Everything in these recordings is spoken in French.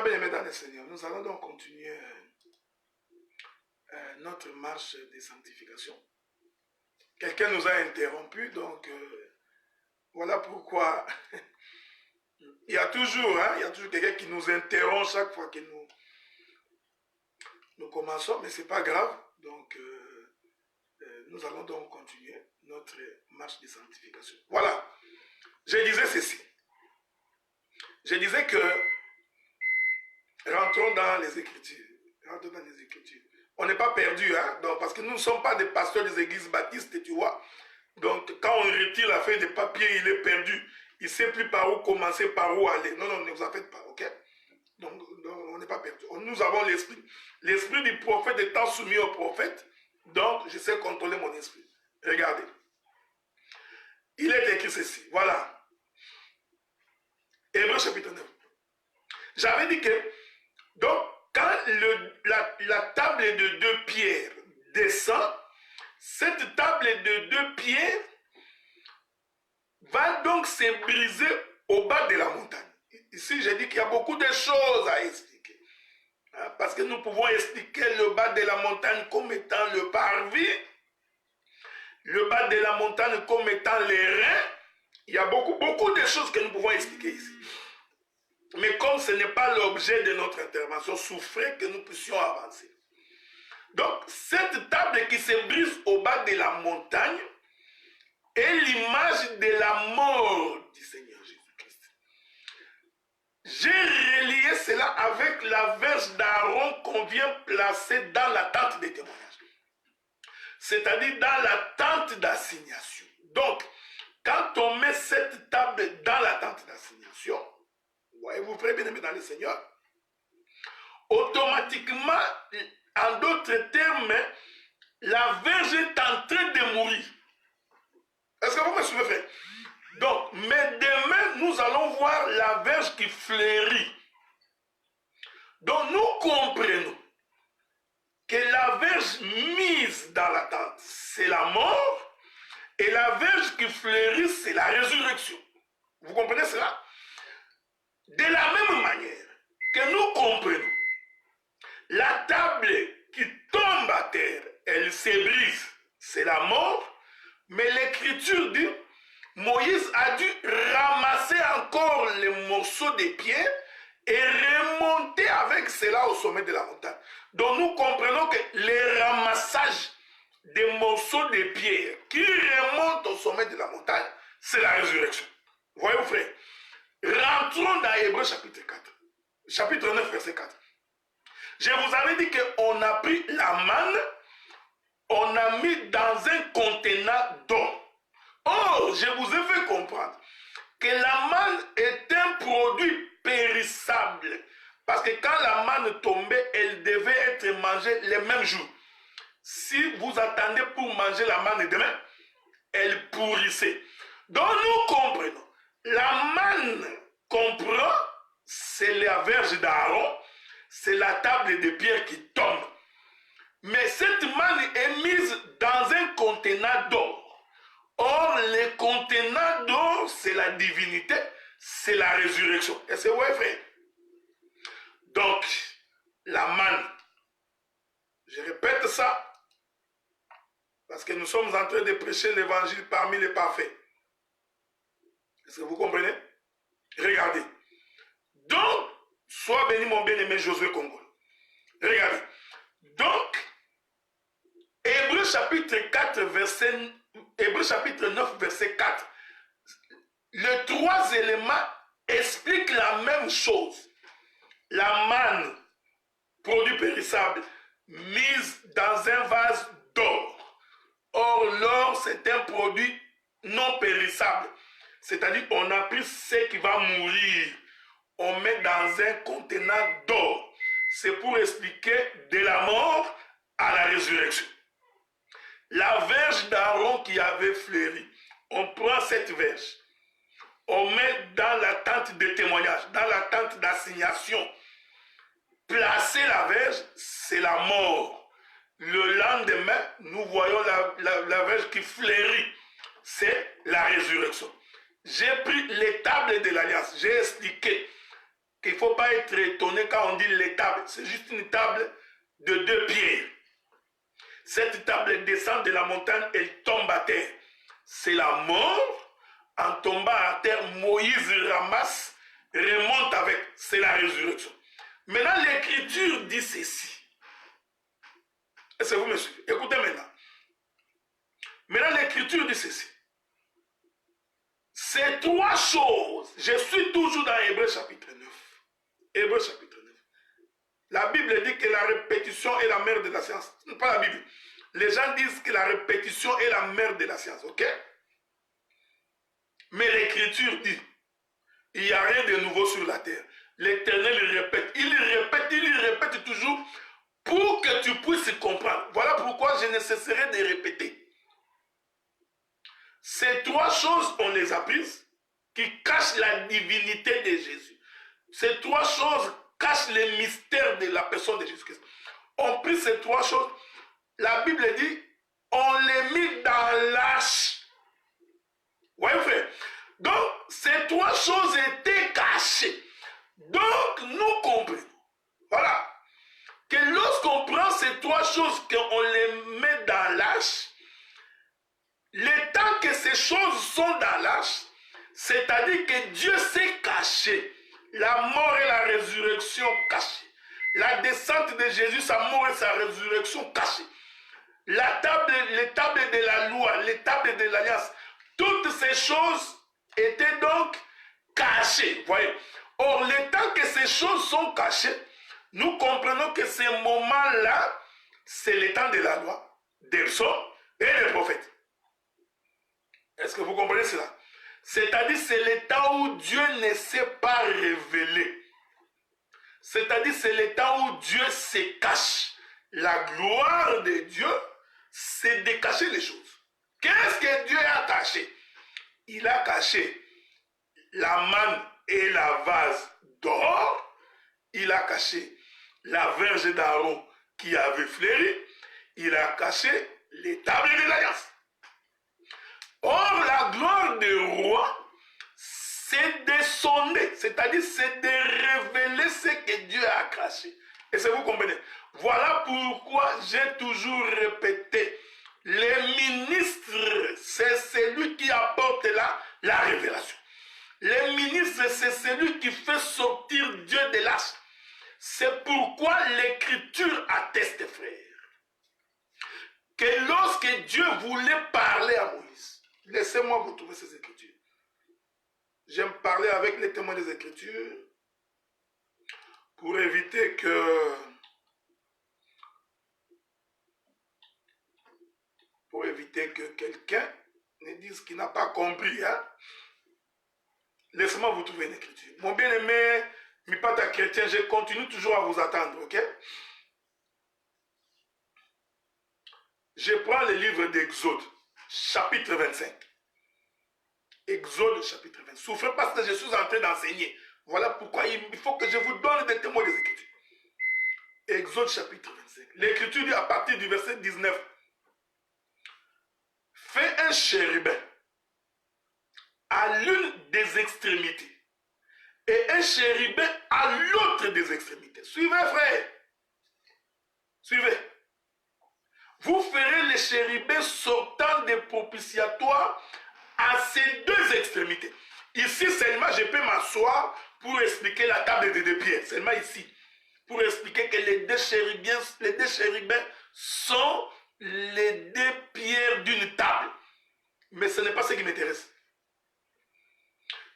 bien-aimés dans le Seigneur, nous allons donc continuer notre marche de sanctification. Quelqu'un nous a interrompu, donc voilà pourquoi il y a toujours quelqu'un qui nous interrompt chaque fois que nous commençons, mais ce n'est pas grave. Donc, nous allons donc continuer notre marche de sanctification. Voilà, je disais ceci. Je disais que rentrons dans les Écritures. Rentrons dans les Écritures. On n'est pas perdu, hein, donc, parce que nous ne sommes pas des pasteurs des églises baptistes, tu vois. Donc, quand on retire la feuille de papier, il est perdu. Il ne sait plus par où commencer, par où aller. Non, ne vous en faites pas, ok? Donc on n'est pas perdu. Nous avons l'esprit. L'esprit du prophète étant soumis au prophète, donc je sais contrôler mon esprit. Regardez. Il est écrit ceci. Voilà. Hébreux chapitre 9. J'avais dit que, donc, quand la table de 2 pierres descend, cette table de 2 pierres va donc se briser au bas de la montagne. Ici, j'ai dit qu'il y a beaucoup de choses à expliquer. Hein, parce que nous pouvons expliquer le bas de la montagne comme étant le parvis, le bas de la montagne comme étant les reins. Il y a beaucoup de choses que nous pouvons expliquer ici. Mais comme ce n'est pas l'objet de notre intervention, souffrez que nous puissions avancer. Donc, cette table qui se brise au bas de la montagne est l'image de la mort du Seigneur Jésus-Christ. J'ai relié cela avec la verge d'Aaron qu'on vient placer dans la tente de témoignage. C'est-à-dire dans la tente d'assignation. Donc, quand on met cette table dans la tente d'assignation, voyez-vous, frères bien-aimés dans le Seigneur, automatiquement, en d'autres termes, la verge est en train de mourir. Est-ce que vous me suivez, frère? Donc, mais demain, nous allons voir la verge qui fleurit. Donc, nous comprenons que la verge mise dans la tente, c'est la mort, et la verge qui fleurit, c'est la résurrection. Vous comprenez cela? De la même manière que nous comprenons, la table qui tombe à terre, elle se brise, c'est la mort, mais l'Écriture dit, Moïse a dû ramasser encore les morceaux de pierre et remonter avec cela au sommet de la montagne. Donc nous comprenons que le ramassage des morceaux de pierre qui remontent au sommet de la montagne, c'est la résurrection. Voyez-vous, frère? Rentrons dans Hébreux chapitre 4. Chapitre 9, verset 4. Je vous avais dit qu'on a pris la manne, on a mis dans un contenant d'eau. Or, je vous ai fait comprendre que la manne est un produit périssable. Parce que quand la manne tombait, elle devait être mangée le même jour. Si vous attendez pour manger la manne demain, elle pourrissait. Donc nous comprenons. La manne qu'on prend, c'est la verge d'Aaron, c'est la table de pierre qui tombe. Mais cette manne est mise dans un contenant d'or. Or, le contenant d'or, c'est la divinité, c'est la résurrection. Et c'est vrai, frère. Donc, la manne, je répète ça, parce que nous sommes en train de prêcher l'évangile parmi les parfaits. Est-ce que vous comprenez? Regardez. Donc, sois béni mon bien-aimé Josué Congo. Regardez. Donc, Hébreux chapitre 4, Hébreux chapitre 9, verset 4. Les 3 éléments expliquent la même chose. La manne, produit périssable, mise dans un vase d'or. Or, l'or, c'est un produit non périssable. C'est-à-dire qu'on a pris ce qui va mourir. On met dans un contenant d'or. C'est pour expliquer de la mort à la résurrection. La verge d'Aaron qui avait fleuri, on prend cette verge, on met dans la tente de témoignage, dans la tente d'assignation. Placer la verge, c'est la mort. Le lendemain, nous voyons la verge qui fleurit, c'est la résurrection. J'ai pris les tables de l'alliance, j'ai expliqué qu'il ne faut pas être étonné quand on dit les tables. C'est juste une table de 2 pierres. Cette table descend de la montagne, elle tombe à terre. C'est la mort. En tombant à terre, Moïse ramasse, remonte avec. C'est la résurrection. Maintenant, l'Écriture dit ceci. Est-ce que vous me suivez? Écoutez maintenant. Maintenant, l'Écriture dit ceci. Ces 3 choses, je suis toujours dans Hébreux chapitre 9. Hébreux chapitre 9. La Bible dit que la répétition est la mère de la science. Pas la Bible. Les gens disent que la répétition est la mère de la science, ok? Mais l'Écriture dit, il n'y a rien de nouveau sur la terre. L'Éternel répète, il répète toujours pour que tu puisses comprendre. Voilà pourquoi je ne cesserai de répéter. Ces 3 choses, on les a prises, qui cachent la divinité de Jésus. Ces 3 choses cachent les mystères de la personne de Jésus-Christ. On prit ces 3 choses, la Bible dit, on les mit dans l'arche. Voyez, frère. Donc, ces 3 choses étaient cachées. Donc, nous comprenons. Voilà. Que lorsqu'on prend ces 3 choses, qu'on les met dans l'arche, le temps que ces choses sont dans l'arche, c'est-à-dire que Dieu s'est caché. La mort et la résurrection cachées. La descente de Jésus, sa mort et sa résurrection cachées. Les tables de la loi, les tables de l'alliance, toutes ces choses étaient donc cachées. Voyez. Or, le temps que ces choses sont cachées, nous comprenons que ce moment-là, c'est le temps de la loi, des psaumes et des prophètes. Est-ce que vous comprenez cela? C'est-à-dire, c'est le temps où Dieu ne s'est pas révélé. C'est-à-dire, c'est le temps où Dieu se cache. La gloire de Dieu, c'est de cacher les choses. Qu'est-ce que Dieu a caché? Il a caché la manne et la vase d'or. Il a caché la verge d'Aaron qui avait fleuri. Il a caché les tables de l'alliance. Or, la gloire du roi, c'est de sonner, c'est-à-dire c'est de révéler ce que Dieu a caché. Et c'est vous comprenez. Voilà pourquoi j'ai toujours répété, les ministres, c'est celui qui apporte la révélation. Les ministres, c'est celui qui fait sortir Dieu de l'arche. C'est pourquoi l'Écriture atteste, frère, que lorsque Dieu voulait parler à Moïse, laissez-moi vous trouver ces Écritures. J'aime parler avec les témoins des Écritures pour éviter que quelqu'un ne dise qu'il n'a pas compris. Hein? Laissez-moi vous trouver une Écriture. Mon bien-aimé, mi pata chrétien, je continue toujours à vous attendre, ok? Je prends le livre d'Exode, chapitre 25. Exode, chapitre 20. Souffrez parce que je suis en train d'enseigner. Voilà pourquoi il faut que je vous donne des témoins des Écritures. Exode, chapitre 25. L'Écriture dit à partir du verset 19. Fais un chérubin à l'une des extrémités et un chérubin à l'autre des extrémités. Suivez, frère. Suivez. Vous ferez les chérubins sortant des propitiatoires à ces 2 extrémités. Ici seulement, je peux m'asseoir pour expliquer la table des 2 pierres. Seulement ici. Pour expliquer que les deux chérubins sont les 2 pierres d'une table. Mais ce n'est pas ce qui m'intéresse.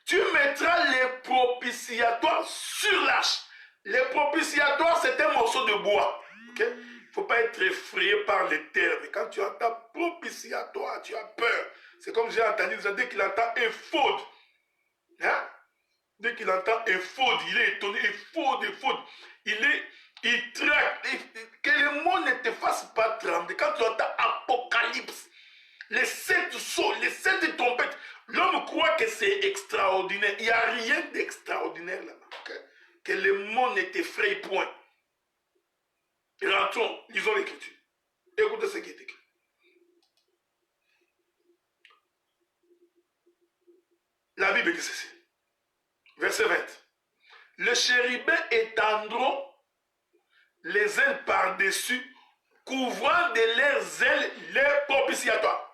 Tu mettras les propitiatoires sur l'arche. Les propitiatoires, c'est un morceau de bois. Okay? Il ne faut pas être effrayé par les termes. Quand tu entends propitiatoire, tu as peur. C'est comme j'ai entendu, dès qu'il entend éphod. Hein? Dès qu'il entend éphod, il est étonné. Éphod. Il traque. Que le monde ne te fasse pas trembler. Quand tu entends apocalypse, les 7 sauts, les 7 trompettes, l'homme croit que c'est extraordinaire. Il n'y a rien d'extraordinaire là-bas. Okay? Que le monde ne t'effraie point. Rentrons, lisons l'Écriture. Écoutez ce qui est écrit. La Bible dit ceci. Verset 20. les chérubins étendront les ailes par-dessus, couvrant de leurs ailes les propitiatoires.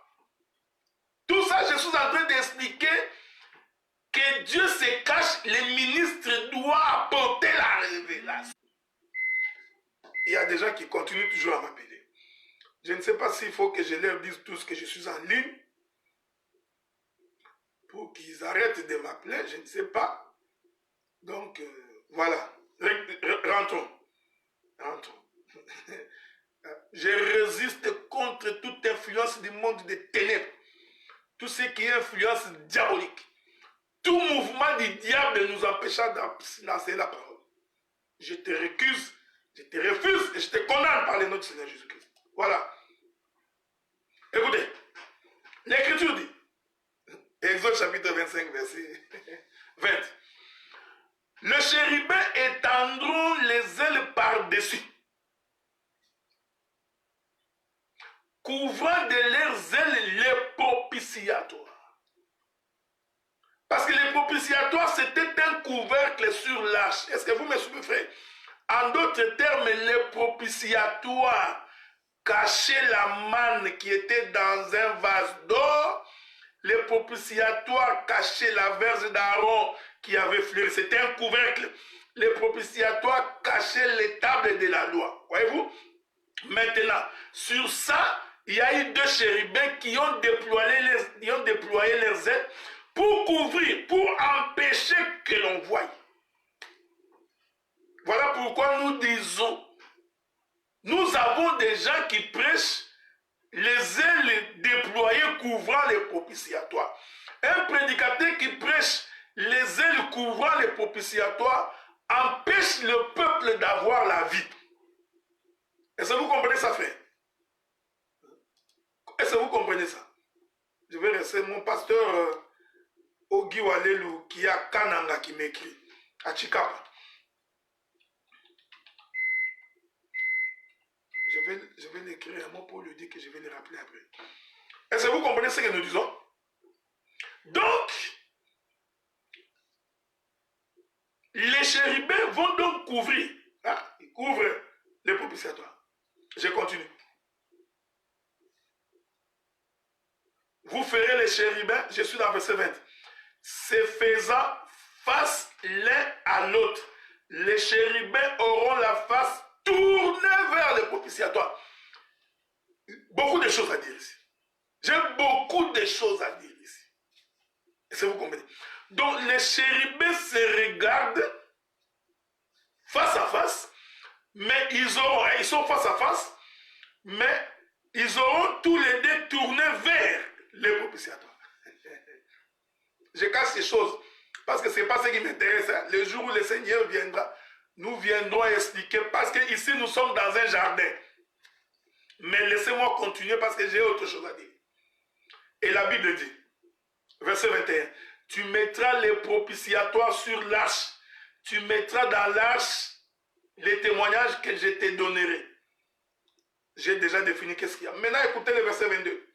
Tout ça, je suis en train d'expliquer que Dieu se cache, les ministres doivent apporter la révélation. Il y a des gens qui continuent toujours à m'appeler. Je ne sais pas s'il faut que je leur dise tous que je suis en ligne pour qu'ils arrêtent de m'appeler, je ne sais pas. Donc, voilà. Rentrons. Je résiste contre toute influence du monde des ténèbres. Tout ce qui est influence diabolique. Tout mouvement du diable nous empêcha d'enseigner la parole. Je te récuse, je te refuse et je te condamne par le nom du Seigneur Jésus-Christ. Voilà. Écoutez, l'Écriture dit, Exode chapitre 25, verset 20. Les chérubins étendront les ailes par-dessus, couvrant de leurs ailes les propitiatoires. Parce que les propitiatoires, c'était un couvercle sur l'arche. Est-ce que vous me suivez, frère? En d'autres termes, les propitiatoires cachaient la manne qui était dans un vase d'or. Les propitiatoires cachaient la verge d'Aaron qui avait fleuri. C'était un couvercle. Les propitiatoires cachaient les tables de la loi. Voyez-vous? Maintenant, sur ça, il y a eu deux chérubins qui ont déployé leurs ailes pour couvrir, pour empêcher que l'on voie. Voilà pourquoi nous disons, nous avons des gens qui prêchent les ailes déployées couvrant les propitiatoires. Un prédicateur qui prêche les ailes couvrant les propitiatoires empêche le peuple d'avoir la vie. Est-ce que vous comprenez ça, frère? Est-ce que vous comprenez ça? Je vais rester mon pasteur Ogi Walelu qui a Kananga qui m'écrit à Chikapa. Je vais l'écrire un mot pour lui dire que je vais le rappeler après. Est-ce que vous comprenez ce que nous disons? Donc, les chérubins vont donc couvrir. Ils couvrent les propitiatoires. Je continue. Vous ferez les chérubins, je suis dans verset 20. Se faisant face l'un à l'autre, les chérubins auront la face tournée vers les propitiatoires. Beaucoup de choses à dire ici. J'ai beaucoup de choses à dire ici. Est-ce que vous comprenez? Donc les chérubins se regardent face à face, mais ils sont face à face, mais ils auront tous les deux tourné vers les propitiatoires. Je cache ces choses parce que ce n'est pas ce qui m'intéresse. Hein. Le jour où le Seigneur viendra, nous viendrons expliquer parce que ici nous sommes dans un jardin. Mais laissez-moi continuer parce que j'ai autre chose à dire. Et la Bible dit, verset 21, tu mettras les propitiatoires sur l'arche, tu mettras dans l'arche les témoignages que je te donnerai. J'ai déjà défini qu'est-ce qu'il y a. Maintenant écoutez le verset 22.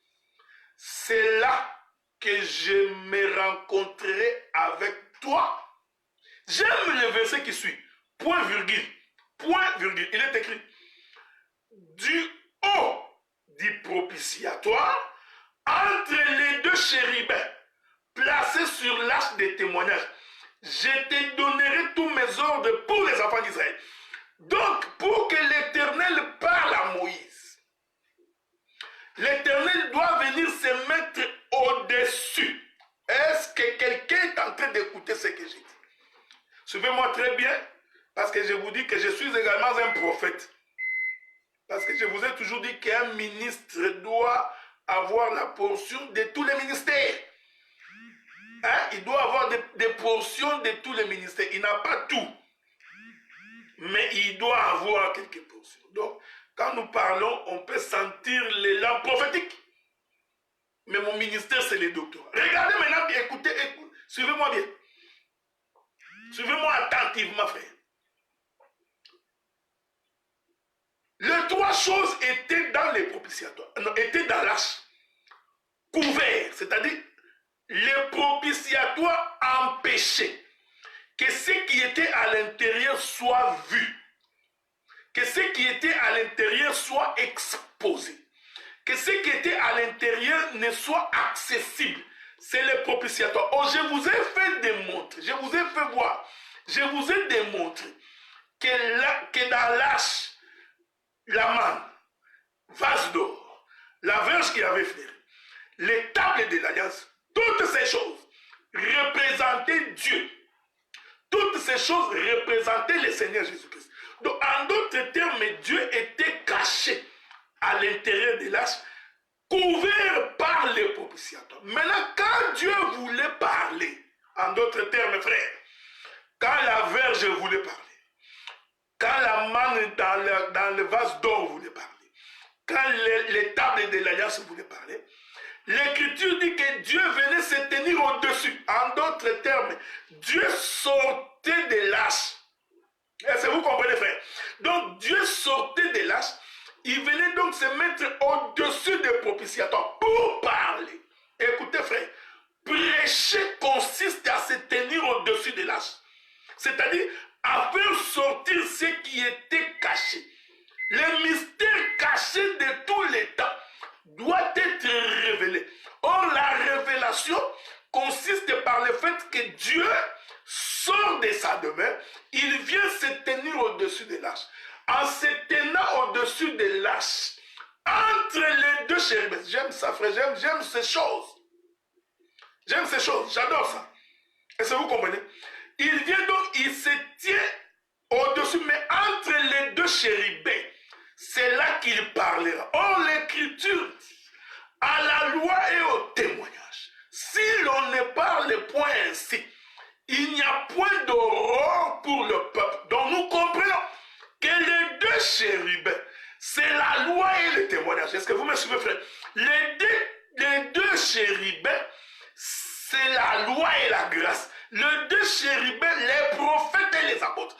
C'est là que je me rencontrerai avec toi. J'aime le verset qui suit. Point virgule. Point virgule. Il est écrit. Du haut du propitiatoire, entre les deux chérubins, placés sur l'arche des témoignages, je te donnerai tous mes ordres pour les enfants d'Israël. Donc, pour que l'Éternel parle à Moïse, l'Éternel doit venir se mettre au-dessus. Est-ce que quelqu'un est en train d'écouter ce que j'ai dit? Suivez-moi très bien, parce que je vous dis que je suis également un prophète. Parce que je vous ai toujours dit qu'un ministre doit avoir la portion de tous les ministères. Hein? Il doit avoir des portions de tous les ministères. Il n'a pas tout. Mais il doit avoir quelques portions. Donc, quand nous parlons, on peut sentir l'élan prophétique. Mais mon ministère, c'est les docteurs. Regardez maintenant, écoutez, suivez-moi bien. Suivez-moi attentivement, frère. Les trois choses étaient dans les propitiatoires, étaient dans l'arche, couverts, c'est-à-dire les propitiatoires empêchés, que ce qui était à l'intérieur soit vu. Que ce qui était à l'intérieur soit exposé. Que ce qui était à l'intérieur ne soit accessible. C'est le propitiatoire. Oh, je vous ai fait démontrer, je vous ai fait voir, je vous ai démontré que dans l'âge, la manne, vase d'or, la verge qui avait flairé, les tables de l'alliance, toutes ces choses représentaient Dieu. Toutes ces choses représentaient le Seigneur Jésus-Christ. Donc, en d'autres termes, Dieu était caché à l'intérieur de l'arche, couvert par les propitiatoires. Maintenant, quand Dieu voulait parler, en d'autres termes, frère, quand la verge voulait parler, quand la manne dans le vase d'or voulait parler, quand les tables de l'alliance voulaient parler, l'Écriture dit que Dieu venait se tenir au-dessus. En d'autres termes, Dieu sortait de l'arche. Est-ce que vous comprenez, frère? Donc, Dieu sortait de l'arche. Il venait donc se mettre au-dessus des propitiatoires pour parler. Écoutez, frère, prêcher consiste à se tenir au-dessus de l'arche. C'est-à-dire à faire sortir ce qui était caché. Le mystère caché de tous les temps doit être révélé. Or, la révélation consiste par le fait que Dieu sort de sa demeure, il vient se tenir au-dessus de l'arche. En se tenant au-dessus de l'arche, entre les deux chérubins, j'aime ça, frère, j'aime ces choses. J'aime ces choses, j'adore ça. Est-ce que vous comprenez? Il vient donc, il se tient au-dessus, mais entre les deux chérubins, c'est là qu'il parlera. Or, l'Écriture dit, à la loi et au témoignage, si l'on ne parle point ainsi, il n'y a point d'aurore pour le peuple. Donc nous comprenons que les deux chérubins, c'est la loi et le témoignage. Est-ce que vous me suivez, frère? Les deux chérubins, c'est la loi et la grâce. Les deux chérubins, les prophètes et les apôtres.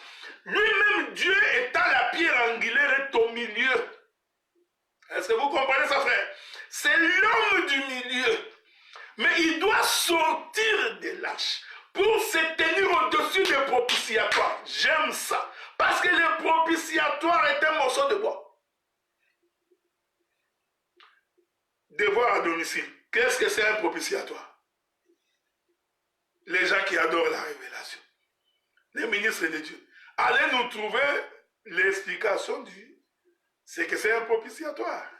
Lui-même, Dieu étant la pierre angulaire, est au milieu. Est-ce que vous comprenez ça, frère? C'est l'homme du milieu. Mais il doit sortir de l'arche pour se tenir au-dessus des propitiatoires. J'aime ça. Parce que le propitiatoire est un morceau de bois. Devoir à domicile. Qu'est-ce que c'est un propitiatoire? Les gens qui adorent la révélation. Les ministres de Dieu. Allez nous trouver l'explication du ce que c'est un propitiatoire.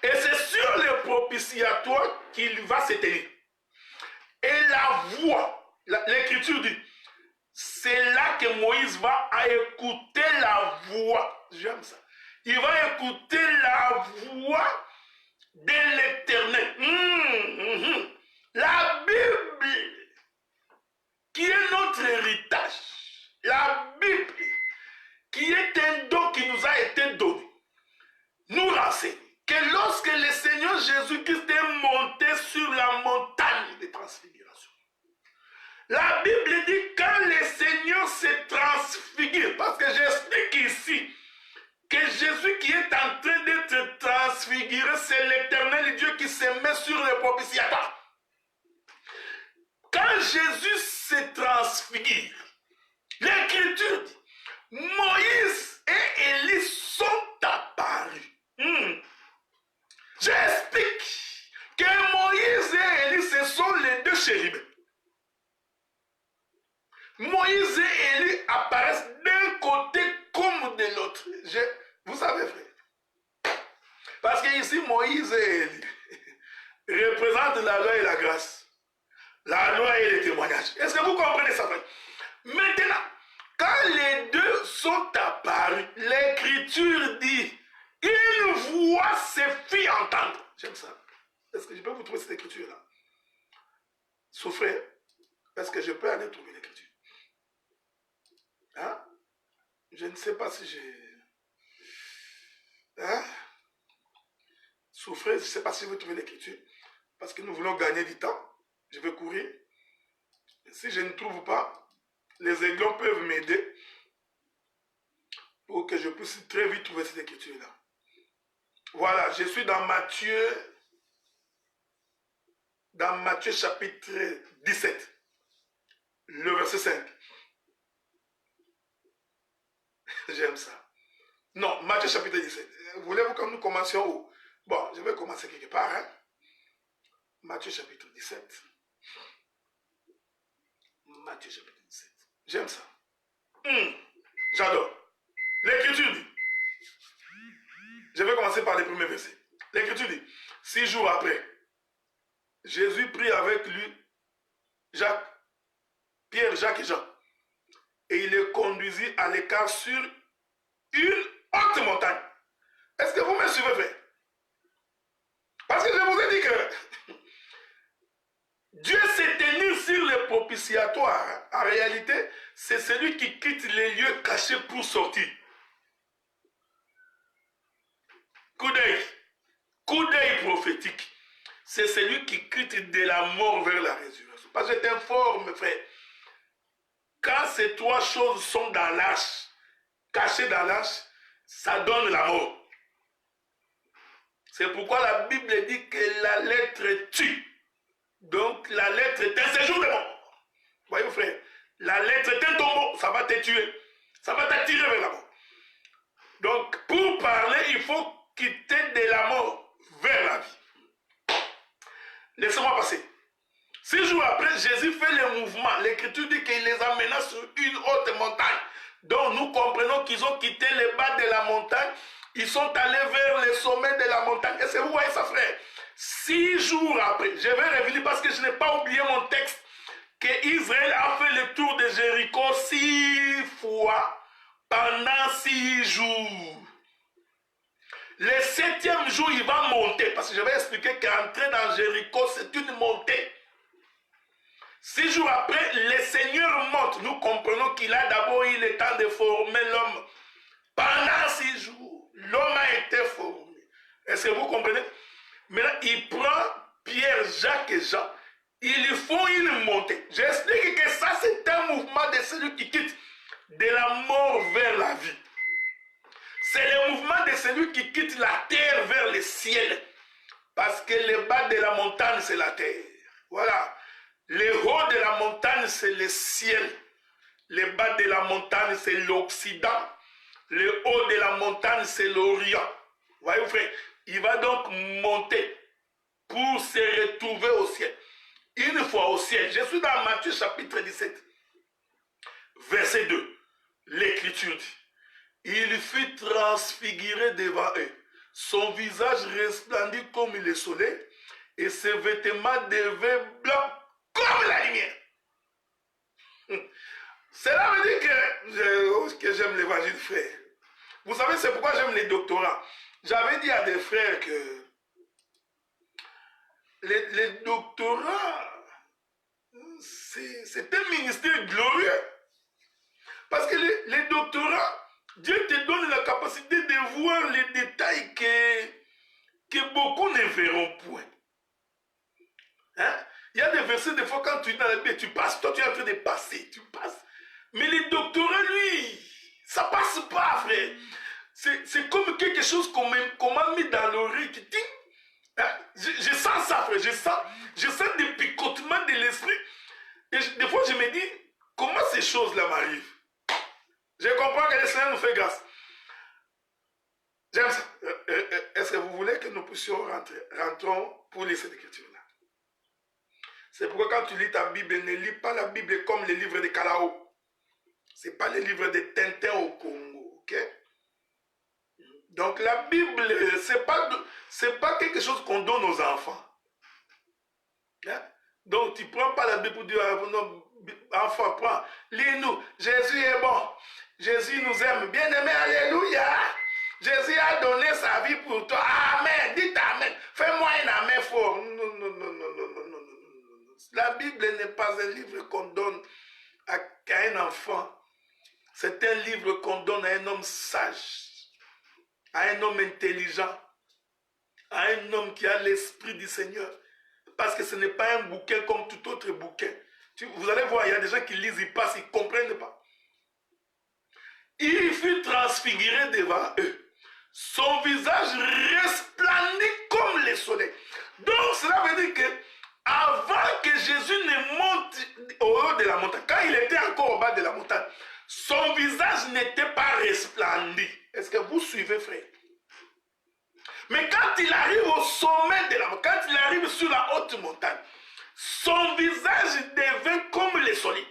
Et c'est sur le propitiatoire qu'il va se tenir. Et la voix, l'Écriture dit, c'est là que Moïse va écouter la voix. J'aime ça. Il va écouter la voix de l'Éternel. La Bible, qui est notre héritage, la Bible, qui est un don qui nous a été donné, nous renseigne que lorsque le Seigneur Jésus-Christ est monté sur la montagne de transfiguration, la Bible dit quand le Seigneur se transfigure, parce que j'explique ici que Jésus qui est en train d'être transfiguré, c'est l'Éternel Dieu qui se met sur le propitiatoire. Quand Jésus se transfigure, l'Écriture dit, Moïse et Élie sont apparus. J'explique que Moïse et Élie, ce sont les deux chérubins. Moïse et Élie apparaissent d'un côté comme de l'autre. Vous savez, frère. Parce que ici, Moïse et Élie représentent la loi et la grâce. La loi et le témoignage. Est-ce que vous comprenez ça, frère? Maintenant, quand les deux sont apparus, l'Écriture dit, une voix se fit entendre. J'aime ça. Est-ce que je peux vous trouver cette écriture-là? Souffrez. Est-ce que je peux aller trouver l'écriture? Hein? Je ne sais pas si j'ai... Hein? Souffrez, je ne sais pas si vous trouvez l'écriture. Parce que nous voulons gagner du temps. Je vais courir. Si je ne trouve pas, les aiglons peuvent m'aider pour que je puisse très vite trouver cette écriture-là. Voilà, je suis dans Matthieu chapitre 17. verset 5. J'aime ça. Non, Matthieu chapitre 17. Voulez-vous que nous commencions où? Bon, je vais commencer quelque part. Hein? Matthieu chapitre 17. Matthieu chapitre 17. J'aime ça. J'adore. L'Écriture dit. Je vais commencer par les premiers versets. L'Écriture dit, 6 jours après, Jésus prit avec lui Jacques, Pierre, Jacques et Jean. Et il les conduisit à l'écart sur une haute montagne. Est-ce que vous me suivez, frère? Parce que je vous ai dit que Dieu s'est tenu sur les propitiatoires. En réalité, c'est celui qui quitte les lieux cachés pour sortir. Coup d'œil prophétique. C'est celui qui quitte de la mort vers la résurrection. Parce que je t'informe, frère, quand ces trois choses sont dans l'arche, cachées dans l'arche, ça donne la mort. C'est pourquoi la Bible dit que la lettre tue. Donc la lettre est un séjour de mort. Voyez frère, la lettre est un tombeau, ça va te tuer. Ça va t'attirer vers la mort. Donc pour parler, il faut quitter de la mort vers la vie. Laissez-moi passer. 6 jours après, Jésus fait le mouvement. L'Écriture dit qu'il les amena sur une haute montagne. Donc nous comprenons qu'ils ont quitté le bas de la montagne. Ils sont allés vers le sommet de la montagne. Est-ce que vous voyez ça, frère? 6 jours après, je vais revenir parce que je n'ai pas oublié mon texte, que Israël a fait le tour de Jéricho 6 fois pendant 6 jours. Le 7e jour, il va monter, parce que je vais expliquer qu'entrer dans Jéricho, c'est une montée. 6 jours après, le Seigneur monte. Nous comprenons qu'il a d'abord eu le temps de former l'homme. Pendant 6 jours, l'homme a été formé. Est-ce que vous comprenez? Maintenant, il prend Pierre, Jacques et Jean. Ils lui font une montée. J'explique que ça, c'est un mouvement de celui qui quitte de la mort vers la vie. C'est le mouvement de celui qui quitte la terre vers le ciel. Parce que le bas de la montagne, c'est la terre. Voilà. Le haut de la montagne, c'est le ciel. Le bas de la montagne, c'est l'Occident. Le haut de la montagne, c'est l'Orient. Voyez, frère, il va donc monter pour se retrouver au ciel. Une fois au ciel, je suis dans Matthieu chapitre 17, verset 2. L'Écriture dit, il fut transfiguré devant eux. Son visage resplendit comme le soleil et ses vêtements devenaient blancs comme la lumière. Cela veut dire que j'aime l'évangile, frère. Vous savez, c'est pourquoi j'aime les doctorats. J'avais dit à des frères que les doctorats, c'est un ministère glorieux. Parce que les doctorats, Dieu te donne la capacité de voir les détails que beaucoup ne verront point. Hein? Il y a des versets, des fois, quand tu es dans la Bible, tu passes, toi tu es en train de passer, tu passes. Mais les doctorats, lui, ça passe pas, frère. C'est comme quelque chose qu'on m'a mis dans l'oreille. Hein? Je sens ça, frère. Je sens des picotements de l'esprit. Et des fois, je me dis, comment ces choses-là m'arrivent? Je comprends que le Seigneur nous fait grâce. J'aime ça. Est-ce que vous voulez que nous puissions rentrons pour lire cette écriture-là? C'est pourquoi quand tu lis ta Bible, ne lis pas la Bible comme les livres de Kalao. Ce n'est pas les livres de Tintin au Congo. Ok? Donc la Bible, ce n'est pas quelque chose qu'on donne aux enfants. Hein? Donc tu ne prends pas la Bible pour dire, non, enfant, prends, lis-nous. Jésus est bon. Jésus nous aime. Bien-aimé, alléluia. Jésus a donné sa vie pour toi. Amen. Dites Amen. Fais-moi un Amen fort. Non. La Bible n'est pas un livre qu'on donne à un enfant. C'est un livre qu'on donne à un homme sage, à un homme intelligent, à un homme qui a l'esprit du Seigneur. Parce que ce n'est pas un bouquin comme tout autre bouquin. Vous allez voir, il y a des gens qui lisent, ils passent, ils ne comprennent pas. Il fut transfiguré devant eux. Son visage resplendit comme le soleil. Donc cela veut dire que avant que Jésus ne monte au haut de la montagne, quand il était Son visage n'était pas resplendi. Est-ce que vous suivez, frère? Mais quand il arrive au sommet de la montagne, quand il arrive sur la haute montagne, son visage devint comme le soleil.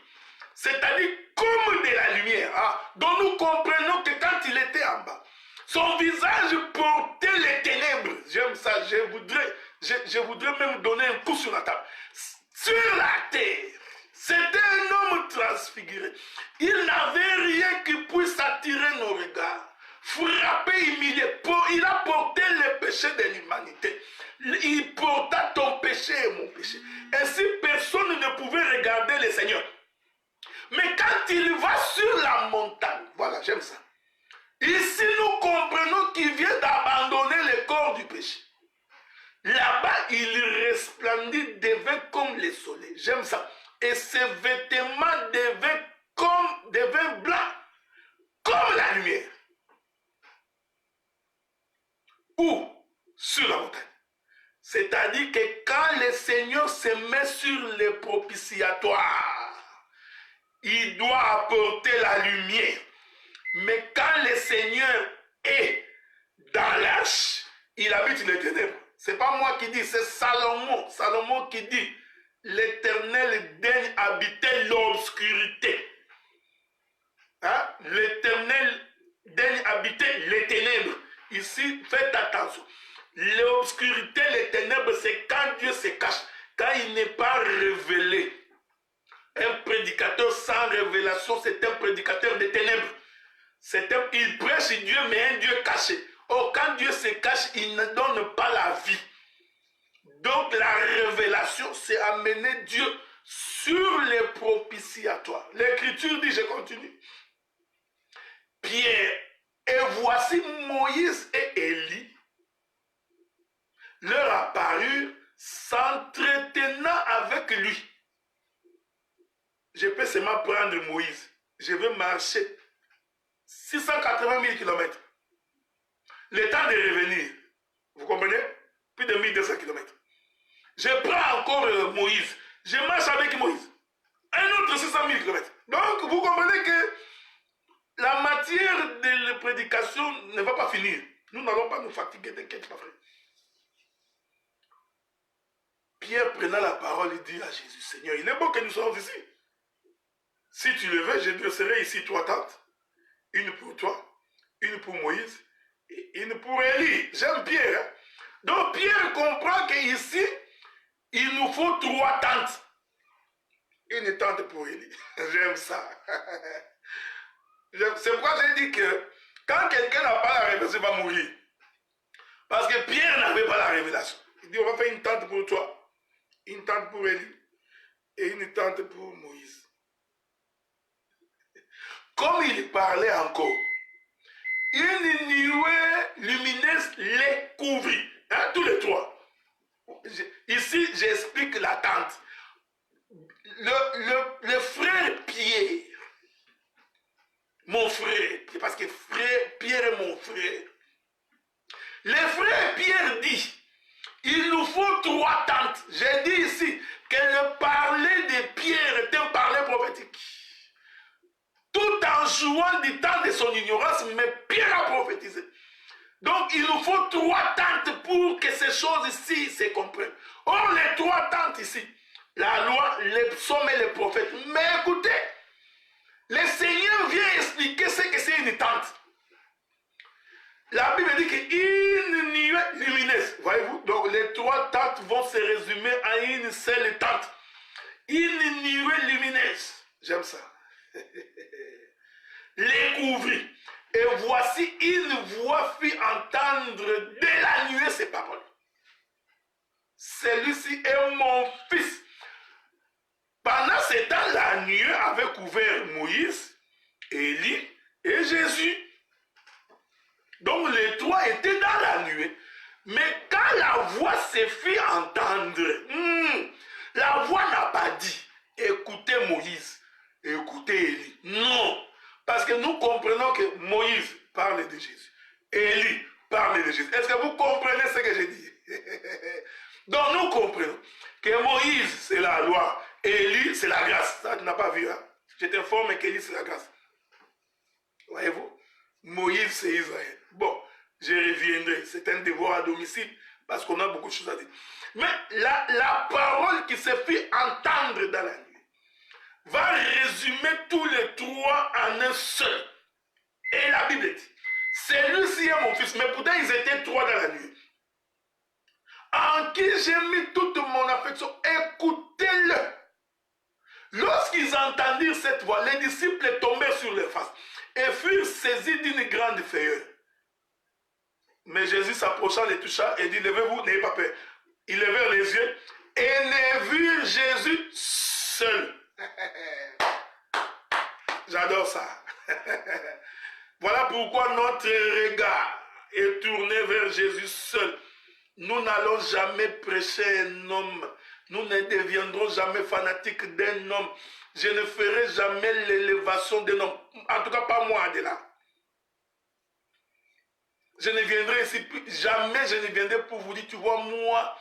C'est-à-dire comme de la lumière. Ah, donc nous comprenons que quand il était en bas, son visage portait les ténèbres. J'aime ça, je voudrais même donner un coup sur la table. Sur la terre, c'était un homme transfiguré. Il n'avait rien qui puisse attirer nos regards. Frappé, humilié. Il a porté le péché de l'humanité. Il porta ton péché et mon péché. Ainsi, personne ne pouvait regarder le Seigneur. Mais quand il va sur la montagne, voilà, j'aime ça. Ici, nous comprenons qu'il vient d'abandonner le corps du péché. Là-bas, il resplendit, devint comme le soleil. J'aime ça. Et ses vêtements devinrent blancs, comme la lumière. Ou sur la montagne. C'est-à-dire que quand le Seigneur se met sur le propitiatoire, il doit apporter la lumière. Mais quand le Seigneur est dans l'arche, il habite les ténèbres. Ce n'est pas moi qui dis, c'est Salomon. Salomon qui dit, l'Éternel daigne habiter l'obscurité. Hein? L'Éternel daigne habiter les ténèbres. Ici, faites attention. L'obscurité, les ténèbres, c'est quand Dieu se cache, quand il n'est pas révélé. Un prédicateur sans révélation, c'est un prédicateur des ténèbres. Il prêche Dieu, mais un Dieu caché. Or, quand Dieu se cache, il ne donne pas la vie. Donc, la révélation, c'est amener Dieu sur les propitiatoires. L'Écriture dit, je continue. Pierre, et voici Moïse et Élie leur apparurent s'entretenant avec lui. Je peux seulement prendre Moïse. Je vais marcher 680 000 km. Le temps de revenir. Vous comprenez? Plus de 1200 km. Je prends encore Moïse. Je marche avec Moïse. Un autre 600 000 km. Donc, vous comprenez que la matière de la prédication ne va pas finir. Nous n'allons pas nous fatiguer, t'inquiète pas, frère. Pierre prenant la parole, il dit à Jésus, Seigneur, il est bon que nous soyons ici. Si tu le veux, je dresserai ici 3 tentes. Une pour toi, une pour Moïse et une pour Élie. J'aime Pierre. Hein? Donc Pierre comprend qu'ici, il nous faut 3 tentes. Une tente pour Élie. J'aime ça. C'est pourquoi j'ai dit que quand quelqu'un n'a pas la révélation, il va mourir. Parce que Pierre n'avait pas la révélation. Il dit, on va faire une tente pour toi, une tente pour Élie et une tente pour Moïse. Comme il parlait encore, une nuée lumineuse les couvrit. Hein, tous les 3. Ici, j'explique la tente. Le frère Pierre, mon frère, parce que frère Pierre est mon frère. Le frère Pierre dit, il nous faut 3 tentes. J'ai dit ici que le parler de Pierre est un parler prophétique. Tout en jouant du temps de son ignorance, mais Pierre a prophétisé. Donc il nous faut 3 tentes pour que ces choses ici se comprennent. Or, les 3 tentes ici, la loi, les psaumes et les prophètes. Mais écoutez, le Seigneur vient expliquer ce que c'est une tente. La Bible dit qu'une nuée lumineuse, voyez-vous, donc les 3 tentes vont se résumer à une seule tente. Une nuée lumineuse, j'aime ça. Les couvrit. Et voici une voix fit entendre de la nuée ces paroles. Celui-ci est mon fils. Pendant ce temps, la nuée avait couvert Moïse, Élie et Jésus. Donc les 3 étaient dans la nuée. Mais quand la voix se fit entendre, la voix n'a pas dit, écoutez Moïse, écoutez Élie. Non. Parce que nous comprenons que Moïse parle de Jésus. Élie parle de Jésus. Est-ce que vous comprenez ce que je dis? Donc nous comprenons que Moïse c'est la loi, Élie c'est la grâce. Ça tu n'as pas vu. Hein? Je t'informe qu'Élie c'est la grâce. Voyez-vous? Moïse, c'est Israël. Bon, je reviendrai. C'est un devoir à domicile parce qu'on a beaucoup de choses à dire. Mais la parole qui se fait entendre dans la nuit va résumer tous les trois en un seul. Et la Bible dit, celui-ci est mon fils. Mais pourtant, ils étaient trois dans la nuit. En qui j'ai mis toute mon affection. Écoutez-le. Lorsqu'ils entendirent cette voix, les disciples tombèrent sur leur face et furent saisis d'une grande frayeur. Mais Jésus s'approcha, les toucha et dit, levez-vous, n'ayez pas peur. Ils levèrent les yeux et ne virent Jésus seul. J'adore ça. Voilà pourquoi notre regard est tourné vers Jésus seul. Nous n'allons jamais prêcher un homme. Nous ne deviendrons jamais fanatiques d'un homme. Je ne ferai jamais l'élévation d'un homme. En tout cas, pas moi, Adela. Je ne viendrai ici, jamais je ne viendrai pour vous dire, tu vois moi,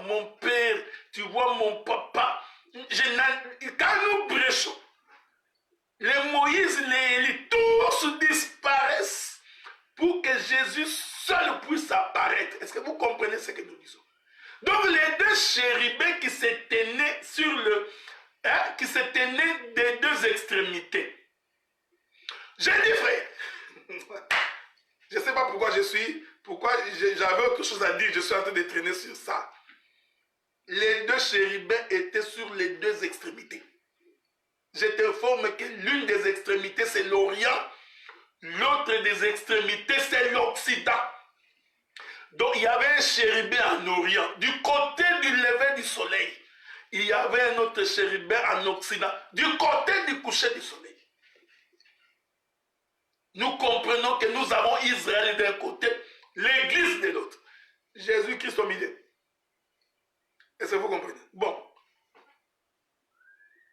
mon père, tu vois mon papa. Quand nous prêchons, les Moïse, les Élie, tous disparaissent pour que Jésus seul puisse apparaître. Est-ce que vous comprenez ce que nous disons? Donc les deux chérubins qui se tenaient sur le... qui se tenaient des deux extrémités. J'ai dit, frère, je ne sais pas pourquoi j'avais autre chose à dire, je suis en train de traîner sur ça. Les deux chérubins étaient sur les deux extrémités. Je t'informe que l'une des extrémités c'est l'Orient, l'autre des extrémités c'est l'Occident. Donc il y avait un chérubin en Orient, du côté du lever du soleil. Il y avait un autre chérubin en Occident, du côté du coucher du soleil. Nous comprenons que nous avons Israël d'un côté, l'Église de l'autre. Jésus-Christ au milieu. Est-ce que vous comprenez? Bon.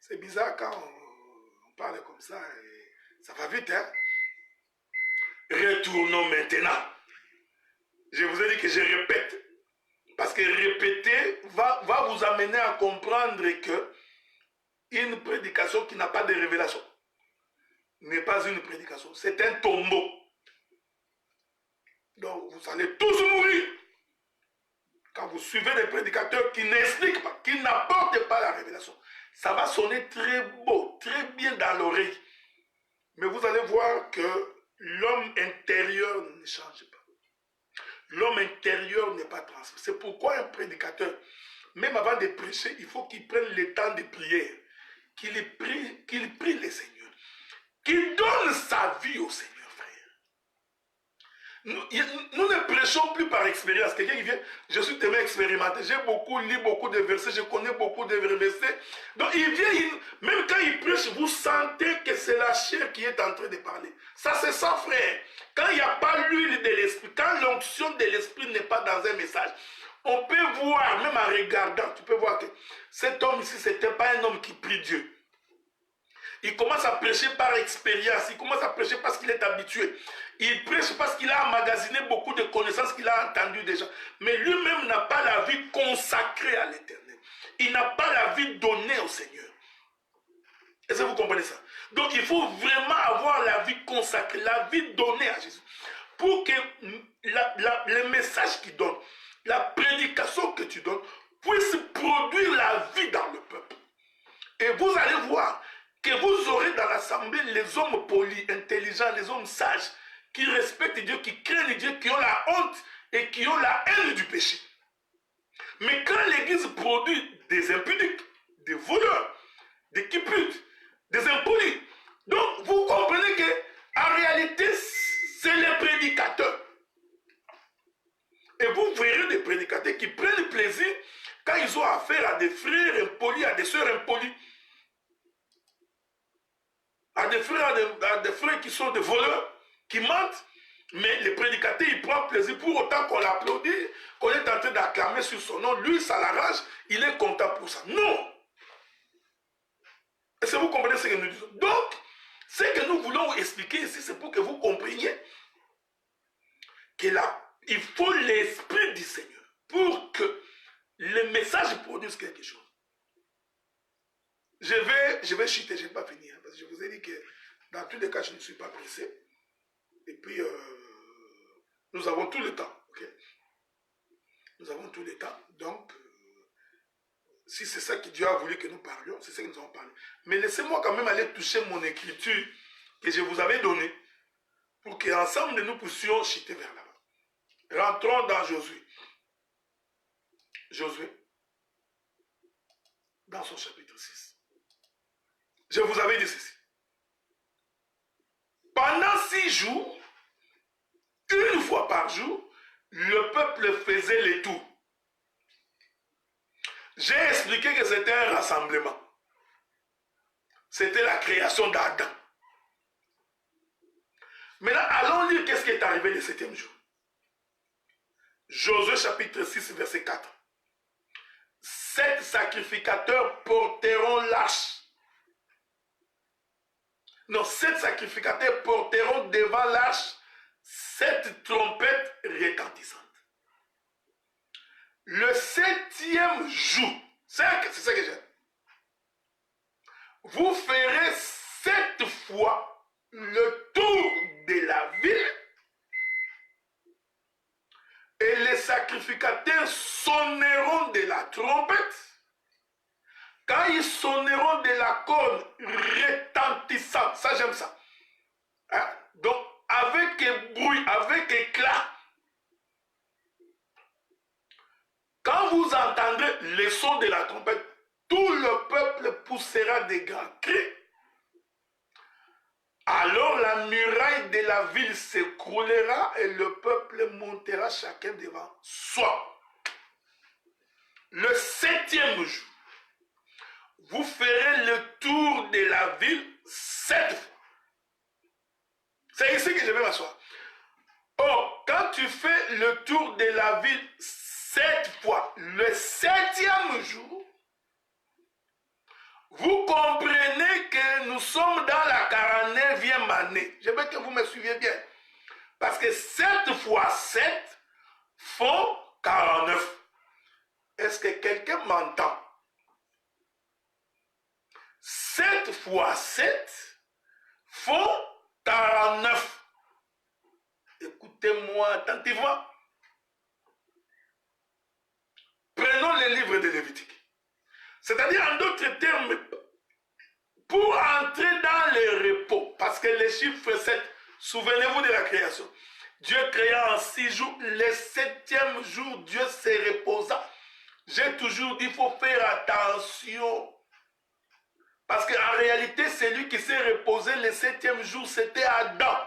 C'est bizarre quand on parle comme ça. Ça va vite, hein? Retournons maintenant. Je vous ai dit que je répète. Parce que répéter va vous amener à comprendre que une prédication qui n'a pas de révélation n'est pas une prédication, c'est un tombeau. Donc vous allez tous mourir quand vous suivez des prédicateurs qui n'expliquent pas, qui n'apportent pas la révélation. Ça va sonner très beau, très bien dans l'oreille. Mais vous allez voir que l'homme intérieur ne change pas. L'homme intérieur n'est pas transformé. C'est pourquoi un prédicateur, même avant de prêcher, il faut qu'il prenne le temps de prière, qu'il prie le Seigneur. Qu'il donne sa vie au Seigneur, frère. Nous ne prêchons plus par expérience. Quelqu'un qui vient, je suis tellement expérimenté, j'ai beaucoup lu beaucoup de versets, je connais beaucoup de versets. Donc il vient, même quand il prêche, vous sentez que c'est la chair qui est en train de parler. Ça c'est ça, frère. Quand il n'y a pas l'huile de l'esprit, quand l'onction de l'esprit n'est pas dans un message, on peut voir, même en regardant, tu peux voir que cet homme ici, ce n'était pas un homme qui prie Dieu. Il commence à prêcher par expérience. Il commence à prêcher parce qu'il est habitué. Il prêche parce qu'il a emmagasiné beaucoup de connaissances qu'il a entendues déjà. Mais lui-même n'a pas la vie consacrée à l'Éternel. Il n'a pas la vie donnée au Seigneur. Est-ce que vous comprenez ça? Donc il faut vraiment avoir la vie consacrée, la vie donnée à Jésus. Pour que le message qu'il donne, la prédication que tu donnes, puisse produire la vie dans le peuple. Et vous allez voir que vous aurez dans l'assemblée les hommes polis, intelligents, les hommes sages, qui respectent Dieu, qui craignent Dieu, qui ont la honte et qui ont la haine du péché. Mais quand l'Église produit des impudiques, des voleurs, des kiputes, des impolis, donc vous comprenez que en réalité, c'est les prédicateurs. Et vous verrez des prédicateurs qui prennent plaisir quand ils ont affaire à des frères impolis, à des sœurs impolies. À des frères qui sont des voleurs, qui mentent, mais le prédicateur il prend plaisir pour autant qu'on l'applaudit, qu'on est en train d'acclamer sur son nom, lui ça l'arrange, il est content pour ça. Non! Est-ce que vous comprenez ce que nous disons? Donc, ce que nous voulons expliquer ici, c'est pour que vous compreniez qu'il faut l'esprit du Seigneur pour que le message produise quelque chose. Je vais chuter, je ne vais pas finir, parce que je vous ai dit que Dans tous les cas, je ne suis pas pressé. Et puis, nous avons tout le temps. Okay? Nous avons tout le temps. Donc, si c'est ça que Dieu a voulu que nous parlions, c'est ça que nous allons parler. Mais laissez-moi quand même aller toucher mon écriture que je vous avais donnée pour qu'ensemble nous puissions chuter vers là-bas. Rentrons dans Josué. Josué, dans son chapitre 6. Je vous avais dit ceci. Pendant 6 jours, une fois par jour, le peuple faisait les tours. J'ai expliqué que c'était un rassemblement. C'était la création d'Adam. Maintenant, allons lire qu'est-ce qui est arrivé le 7e jour. Josué chapitre 6, verset 4. 7 sacrificateurs porteront l'arche. Non, 7 sacrificateurs porteront devant l'arche 7 trompettes retentissantes. Le 7e jour, c'est ça que j'aime. Vous ferez 7 fois le tour de la ville et les sacrificateurs sonneront de la trompette. Quand ils sonneront de la corne retentissante, ça j'aime ça. Hein? Donc avec bruit, avec éclat. Quand vous entendrez le son de la trompette, tout le peuple poussera des grands cris. Alors la muraille de la ville s'écroulera et le peuple montera chacun devant soi. Le 7e jour, vous ferez le tour de la ville 7 fois. C'est ici que je vais m'asseoir. Or, quand tu fais le tour de la ville 7 fois, le 7e jour, vous comprenez que nous sommes dans la 49e année. Je veux que vous me suiviez bien. Parce que 7 fois 7 font 49. Est-ce que quelqu'un m'entend? 7 fois 7 font 49. Écoutez-moi attentivement. Prenons les livres de Lévitique. C'est-à-dire, en d'autres termes, pour entrer dans le repos, parce que les chiffres 7, souvenez-vous de la création. Dieu créa en 6 jours, le 7e jour, Dieu se reposa. J'ai toujours dit, il faut faire attention. Parce qu'en réalité, celui qui s'est reposé le 7e jour, c'était Adam.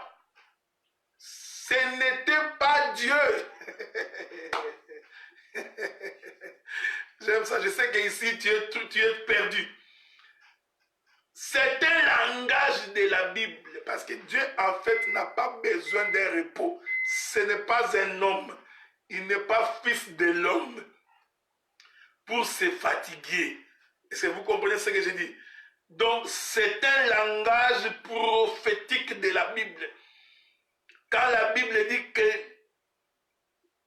Ce n'était pas Dieu. J'aime ça, je sais qu'ici tu es perdu. C'est un langage de la Bible, parce que Dieu en fait n'a pas besoin d'un repos. Ce n'est pas un homme, il n'est pas fils de l'homme pour se fatiguer. Est-ce que vous comprenez ce que je dis? Donc c'est un langage prophétique de la Bible. Quand la Bible dit que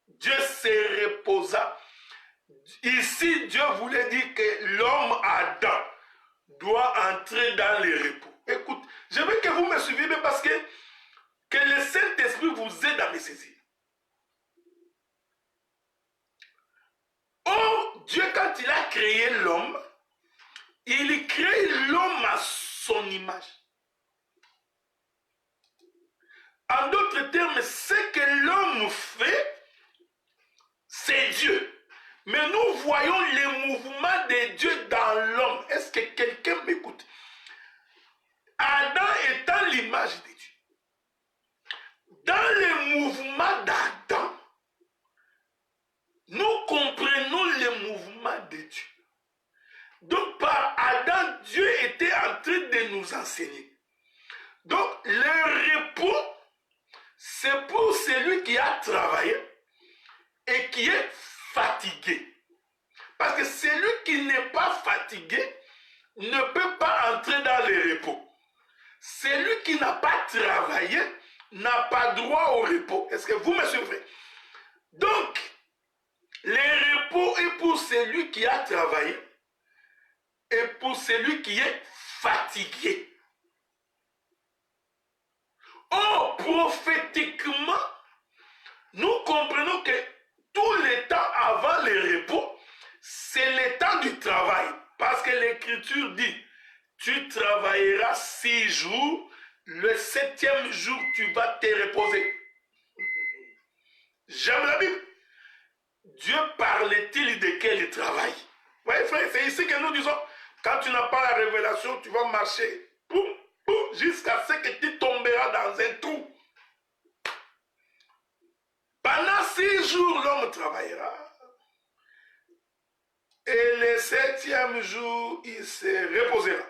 Dieu se reposa, ici, Dieu voulait dire que l'homme Adam doit entrer dans le repos. Écoute, je veux que vous me suiviez bien parce que le Saint-Esprit vous aide à me saisir. Or, Dieu, quand il a créé l'homme, il crée l'homme à son image. En d'autres termes, ce que l'homme fait, c'est Dieu. Mais nous voyons les mouvements de Dieu dans l'homme. Est-ce que quelqu'un m'écoute? Adam étant l'image de Dieu. Dans les mouvements d'Adam, nous comprenons les mouvements de Dieu. Donc par Adam, Dieu était en train de nous enseigner. Donc le repos, c'est pour celui qui a travaillé et qui est fatigué. Parce que celui qui n'est pas fatigué ne peut pas entrer dans le repos. Celui qui n'a pas travaillé n'a pas droit au repos. Est-ce que vous me suivez? Donc, le repos est pour celui qui a travaillé et pour celui qui est fatigué. prophétiquement, nous comprenons que tout le temps avant le repos, c'est le temps du travail. Parce que l'Écriture dit, tu travailleras 6 jours, le 7e jour, tu vas te reposer. J'aime la Bible. Dieu parle-t-il de quel travail? Oui, frère, c'est ici que nous disons, quand tu n'as pas la révélation, tu vas marcher jusqu'à ce que tu tomberas dans un trou. Pendant 6 jours, l'homme travaillera. Et le 7e jour, il se reposera.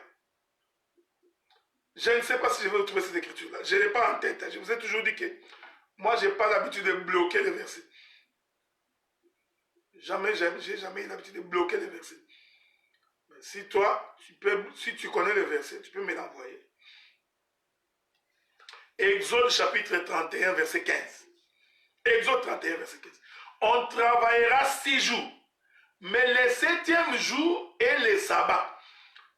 Je ne sais pas si je vais retrouver cette écriture-là. Je ne l'ai pas en tête. Je vous ai toujours dit que moi, je n'ai pas l'habitude de bloquer les versets. Jamais, j'ai jamais eu l'habitude de bloquer les versets. Mais si toi, si tu connais les versets, tu peux me l'envoyer. Exode chapitre 31, verset 15. Exode 31, verset 15. On travaillera 6 jours, mais le 7e jour est le sabbat,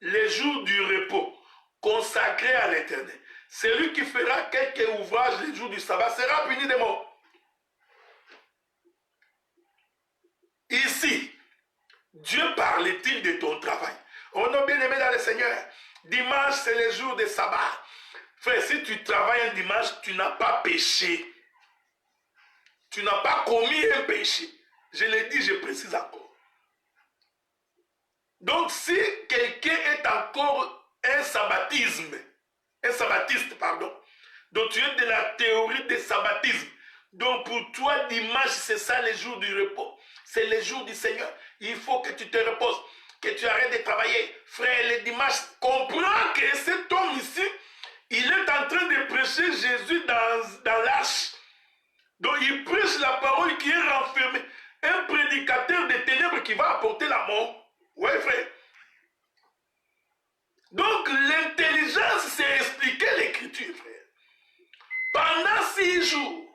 le jour du repos, consacré à l'Éternel. Celui qui fera quelque ouvrage le jour du sabbat sera puni de mort. Ici, Dieu parle-t-il de ton travail? On a bien aimé dans le Seigneur. Dimanche, c'est le jour de sabbat. Frère, si tu travailles un dimanche, tu n'as pas péché. Tu n'as pas commis un péché. Je l'ai dit, je précise encore. Donc, si quelqu'un est encore un sabbatisme, un sabbatiste, pardon, donc tu es de la théorie des sabbatisme. Donc, pour toi, dimanche, c'est ça le jour du repos. C'est le jour du Seigneur. Il faut que tu te reposes, que tu arrêtes de travailler. Frère, le dimanche, comprends que cet homme ici, il est en train de prêcher Jésus dans l'arche. Donc, il prêche la parole qui est renfermée. Un prédicateur des ténèbres qui va apporter la mort. Oui, frère. Donc, l'intelligence, c'est expliquer l'écriture, frère. Pendant 6 jours,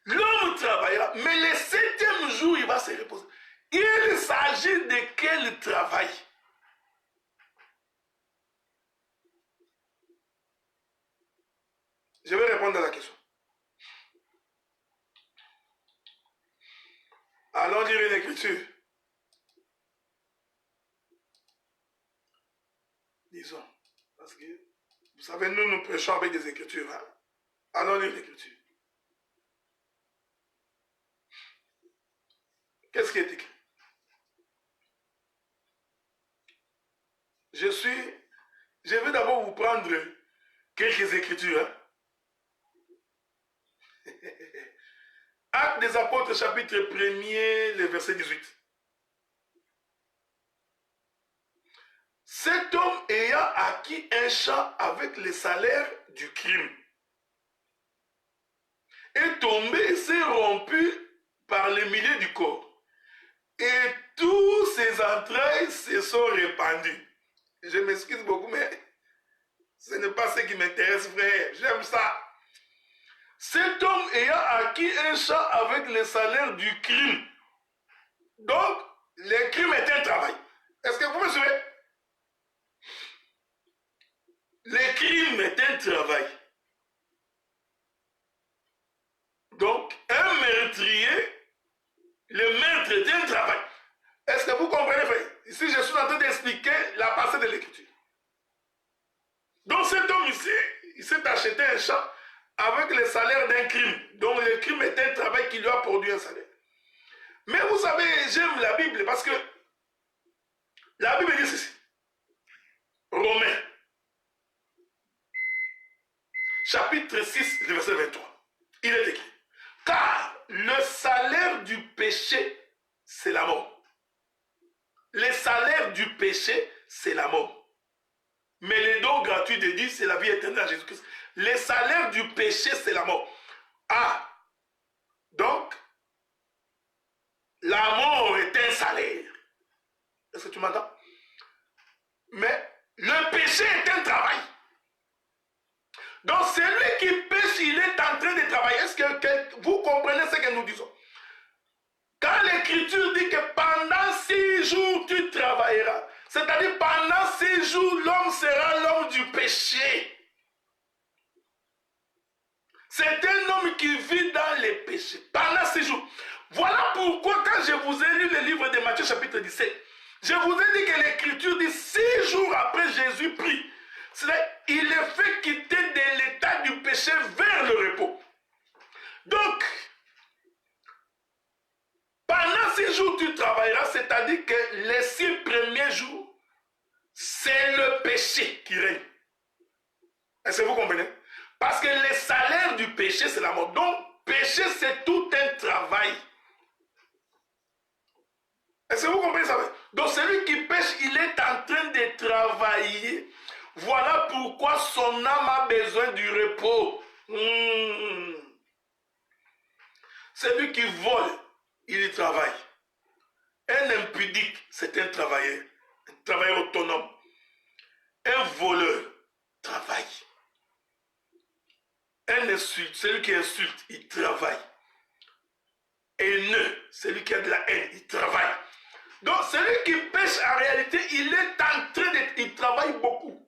l'homme travaillera, mais le 7e jour, il va se reposer. Il s'agit de quel travail? Je vais répondre à la question. Allons lire une écriture. Disons. Parce que, vous savez, nous prêchons avec des écritures. Hein? Allons lire l'écriture. Qu'est-ce qui est écrit? Je vais d'abord vous prendre quelques écritures. Hein? Actes des Apôtres, chapitre 1er, le verset 18. Cet homme ayant acquis un champ avec le salaire du crime est tombé et s'est rompu par le milieu du corps. Et tous ses entrailles se sont répandues. Je m'excuse beaucoup, mais ce n'est pas ce qui m'intéresse, frère. J'aime ça. Cet homme ayant acquis un champ avec le salaire du crime. Donc, le crime est un travail. Est-ce que vous me suivez? Le crime est un travail. Donc, un meurtrier, le meurtre est un travail. Est-ce que vous comprenez, frère? Ici, je suis en train d'expliquer la passée de l'écriture. Donc, cet homme ici, il s'est acheté un champ avec le salaire d'un crime. Donc, le crime est un travail qui lui a produit un salaire. Mais vous savez, j'aime la Bible parce que la Bible dit ceci. Romains, chapitre 6, verset 23. Il est écrit. Car le salaire du péché, c'est la mort. Le salaire du péché, c'est la mort. Mais le don gratuit de Dieu, c'est la vie éternelle à Jésus-Christ. Le salaire du péché, c'est la mort. Ah, donc, la mort est un salaire. Est-ce que tu m'entends? Mais le péché est un travail. Donc, celui qui pêche, il est en train de travailler. Est-ce que vous comprenez ce que nous disons? Quand l'Écriture dit que pendant 6 jours, tu travailleras, c'est-à-dire pendant 6 jours, l'homme sera l'homme du péché. C'est un homme qui vit dans les péchés pendant 6 jours. Voilà pourquoi quand je vous ai lu le livre de Matthieu chapitre 17, je vous ai dit que l'Écriture dit 6 jours après Jésus prie. Il le fait quitter de l'état du péché vers le repos. Donc, pendant 6 jours tu travailleras, c'est-à-dire que les 6 premiers jours, c'est le péché qui règne. Est-ce que vous comprenez? Parce que le salaire du péché, c'est la mort. Donc, péché, c'est tout un travail. Est-ce que vous comprenez ça? Donc, celui qui pêche, il est en train de travailler. Voilà pourquoi son âme a besoin du repos. Celui qui vole, il y travaille. Un impudique, c'est un travailleur autonome. Un voleur travaille. Un insulte, celui qui insulte, il travaille. Haineux, celui qui a de la haine, il travaille. Donc celui qui pêche, en réalité, il est en train de... Il travaille beaucoup.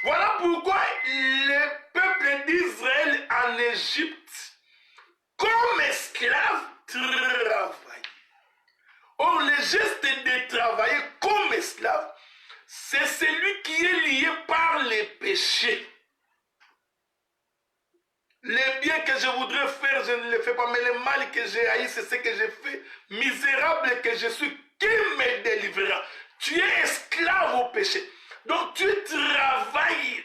Voilà pourquoi le peuple d'Israël en Égypte, comme esclave, travaille. Or, le geste de travailler comme esclave, c'est celui qui est lié par les péchés. Les biens que je voudrais faire, je ne les fais pas, mais le mal que j'ai haï, c'est ce que j'ai fait. Misérable que je suis, qui me délivrera? Tu es esclave au péché. Donc tu travailles.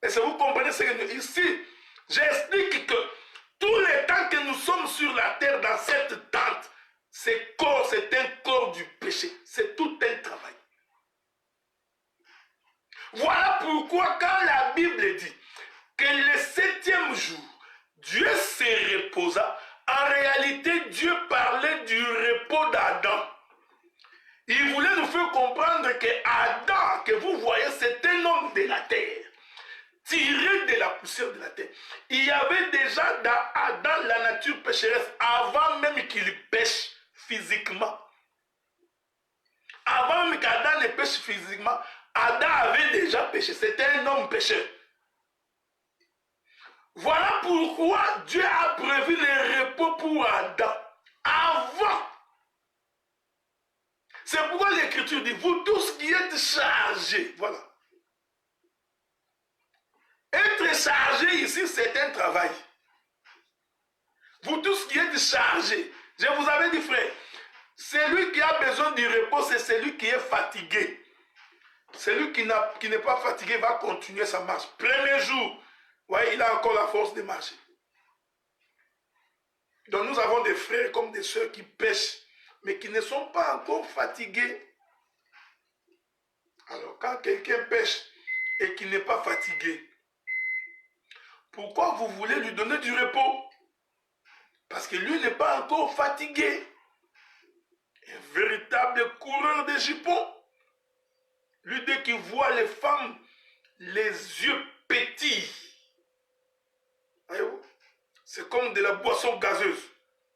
Est-ce que vous comprenez ce que nous... Ici, j'explique que tout le temps que nous sommes sur la terre, dans cette tente, c'est un corps du péché. C'est tout un travail. Voilà pourquoi quand la Bible dit que le 7e jour, Dieu se reposa, en réalité, Dieu parlait du repos d'Adam. Il voulait nous faire comprendre que Adam, que vous voyez, c'est un homme de la terre, tiré de la poussière de la terre. Il y avait déjà dans Adam la nature pécheresse, avant même qu'il pêche physiquement. Avant même qu'Adam ne pêche physiquement, Adam avait déjà péché. C'était un homme pécheur. Voilà pourquoi Dieu a prévu le repos pour Adam. Avant. C'est pourquoi l'Écriture dit, vous tous qui êtes chargés, voilà. Être chargé ici, c'est un travail. Vous tous qui êtes chargés, je vous avais dit, frère, celui qui a besoin du repos, c'est celui qui est fatigué. Celui qui n'est pas fatigué va continuer sa marche. Premier jour, ouais, il a encore la force de marcher. Donc nous avons des frères comme des sœurs qui pêchent, mais qui ne sont pas encore fatigués. Alors quand quelqu'un pêche et qui n'est pas fatigué, pourquoi vous voulez lui donner du repos? Parce que lui n'est pas encore fatigué. Un véritable coureur de jupons. Lui, dès qu'il voit les femmes, les yeux pétillent. Voyez-vous? C'est comme de la boisson gazeuse.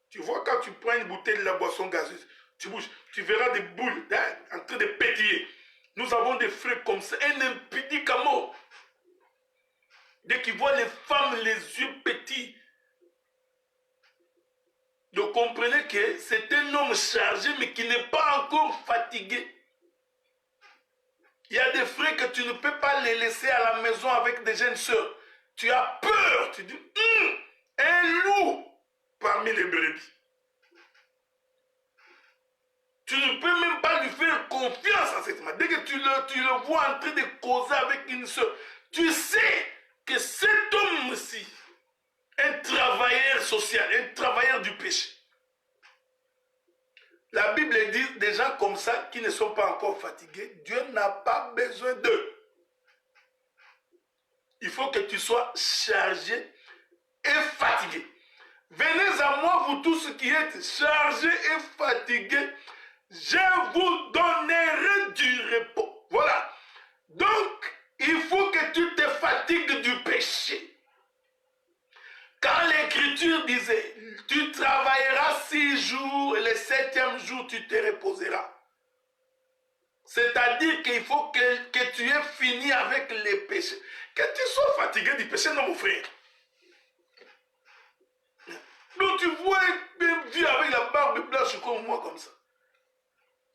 Tu vois, quand tu prends une bouteille de la boisson gazeuse, tu bouges, tu verras des boules en train de pétiller. Nous avons des frères comme ça, un impudique à mort. Dès qu'ils voient les femmes, les yeux pétillent. Donc comprenez que c'est un homme chargé, mais qui n'est pas encore fatigué. Il y a des frères que tu ne peux pas les laisser à la maison avec des jeunes sœurs. Tu as peur, tu dis, un loup parmi les brebis. Tu ne peux même pas lui faire confiance à cette femme. Dès que tu le vois en train de causer avec une sœur, tu sais que cet homme-ci, un travailleur social, un travailleur du péché. La Bible dit des gens comme ça qui ne sont pas encore fatigués, Dieu n'a pas besoin d'eux. Il faut que tu sois chargé et fatigué. Venez à moi, vous tous qui êtes chargés et fatigués, je vous donnerai du repos. Voilà. Donc, il faut que tu te fatigues du péché. Quand l'Écriture disait, tu travailleras 6 jours et le 7e jour, tu te reposeras. C'est-à-dire qu'il faut que tu aies fini avec les péchés. Que tu sois fatigué du péché, non mon frère. Donc tu vois un vieux avec la barbe blanche comme moi, comme ça.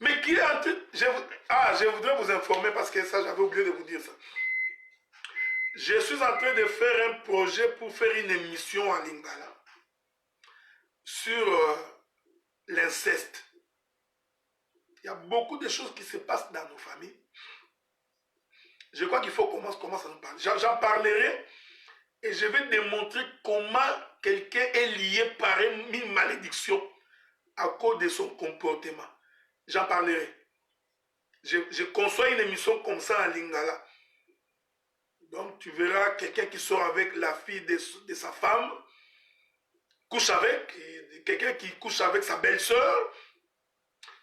Mais qui est en train... je voudrais vous informer parce que ça, j'avais oublié de vous dire ça. Je suis en train de faire un projet pour faire une émission en Lingala sur l'inceste. Il y a beaucoup de choses qui se passent dans nos familles. Je crois qu'il faut qu'on commence à nous parler. J'en parlerai et je vais démontrer comment quelqu'un est lié par une malédiction à cause de son comportement. J'en parlerai. Je conçois une émission comme ça en Lingala. Donc tu verras quelqu'un qui sort avec la fille de sa femme, couche avec, quelqu'un qui couche avec sa belle-sœur.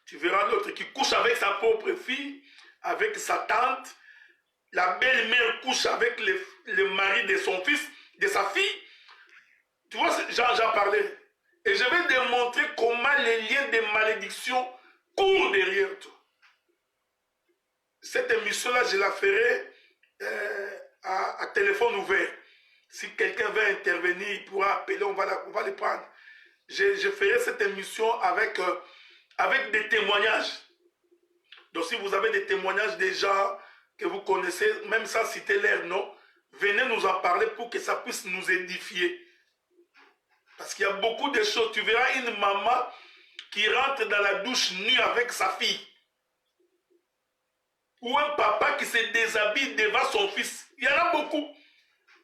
Tu verras l'autre qui couche avec sa propre fille, avec sa tante. La belle-mère couche avec le mari de son fils, de sa fille. Tu vois, j'en parlais. Et je vais démontrer comment les liens de malédiction courent derrière toi. Cette émission-là, je la ferai à téléphone ouvert. Si quelqu'un veut intervenir, il pourra appeler, on va le prendre. Je ferai cette émission avec des témoignages. Donc si vous avez des témoignages des gens que vous connaissez, même sans citer leur nom, venez nous en parler pour que ça puisse nous édifier. Parce qu'il y a beaucoup de choses. Tu verras une maman qui rentre dans la douche nue avec sa fille. Ou un papa qui se déshabille devant son fils. Il y en a beaucoup.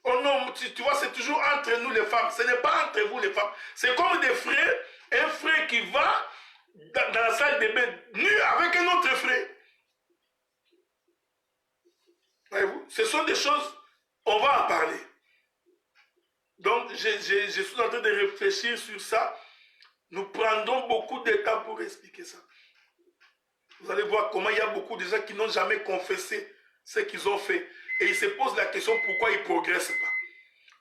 Oh non, tu vois, c'est toujours entre nous les femmes. Ce n'est pas entre vous les femmes. C'est comme des frères. Un frère qui va dans la salle de bain nu avec un autre frère. Voyez-vous, ce sont des choses, on va en parler. Donc, je suis en train de réfléchir sur ça. Nous prendrons beaucoup de temps pour expliquer ça. Vous allez voir comment il y a beaucoup de gens qui n'ont jamais confessé ce qu'ils ont fait. Et ils se posent la question pourquoi ils ne progressent pas.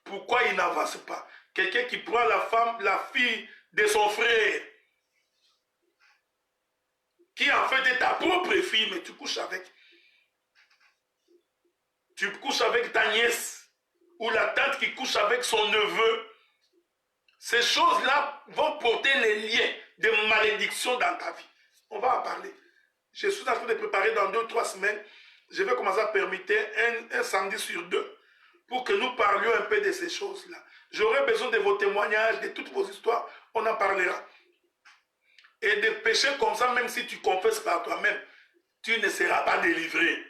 Pourquoi ils n'avancent pas. Quelqu'un qui prend la fille de son frère, qui en fait est ta propre fille, mais tu couches avec. Tu couches avec ta nièce, ou la tante qui couche avec son neveu. Ces choses-là vont porter les liens de malédiction dans ta vie. On va en parler. Je suis en train de préparer dans 2 ou 3 semaines. Je vais commencer à permettre un samedi sur 2 pour que nous parlions un peu de ces choses-là. J'aurai besoin de vos témoignages, de toutes vos histoires. On en parlera. Et des péchés comme ça, même si tu confesses par toi-même, tu ne seras pas délivré.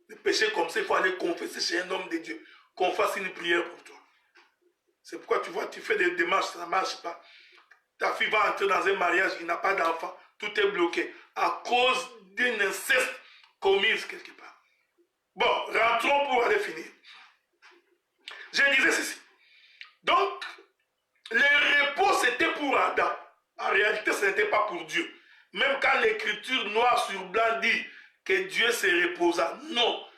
Des péchés comme ça, il faut aller confesser chez un homme de Dieu. Qu'on fasse une prière pour toi. C'est pourquoi tu vois, tu fais des démarches, ça ne marche pas. Ta fille va entrer dans un mariage, il n'a pas d'enfant. Tout est bloqué à cause d'une inceste commise quelque part. Bon, rentrons pour aller finir. Je disais ceci. Donc, le repos, c'était pour Adam. En réalité, ce n'était pas pour Dieu. Même quand l'écriture noir sur blanc dit que Dieu se reposa. Non,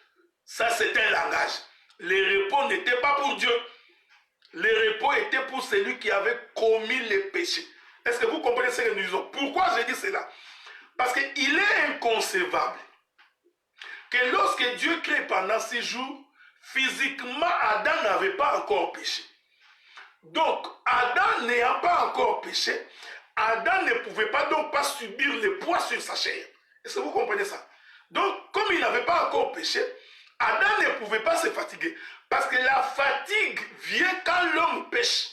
ça c'est un langage. Le repos n'était pas pour Dieu. Le repos était pour celui qui avait commis les péchés. Est-ce que vous comprenez ce que nous disons? Pourquoi je dis cela? Parce qu'il est inconcevable que lorsque Dieu crée pendant 6 jours, physiquement, Adam n'avait pas encore péché. Donc, Adam n'ayant pas encore péché, Adam ne pouvait pas donc pas subir le poids sur sa chair. Est-ce que vous comprenez ça? Donc, comme il n'avait pas encore péché, Adam ne pouvait pas se fatiguer. Parce que la fatigue vient quand l'homme pêche.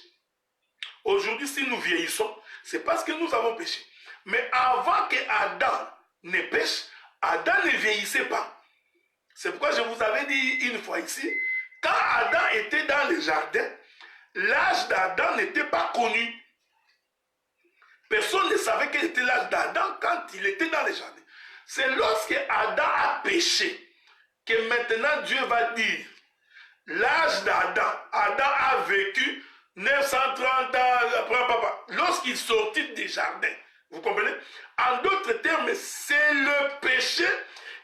Aujourd'hui, si nous vieillissons, c'est parce que nous avons péché. Mais avant que Adam ne pêche, Adam ne vieillissait pas. C'est pourquoi je vous avais dit une fois ici, quand Adam était dans le jardin, l'âge d'Adam n'était pas connu. Personne ne savait quel était l'âge d'Adam quand il était dans le jardin. C'est lorsque Adam a péché que maintenant Dieu va dire l'âge d'Adam. Adam a vécu 930 ans après papa. Lorsqu'il sortit du jardin, vous comprenez? En d'autres termes, c'est le péché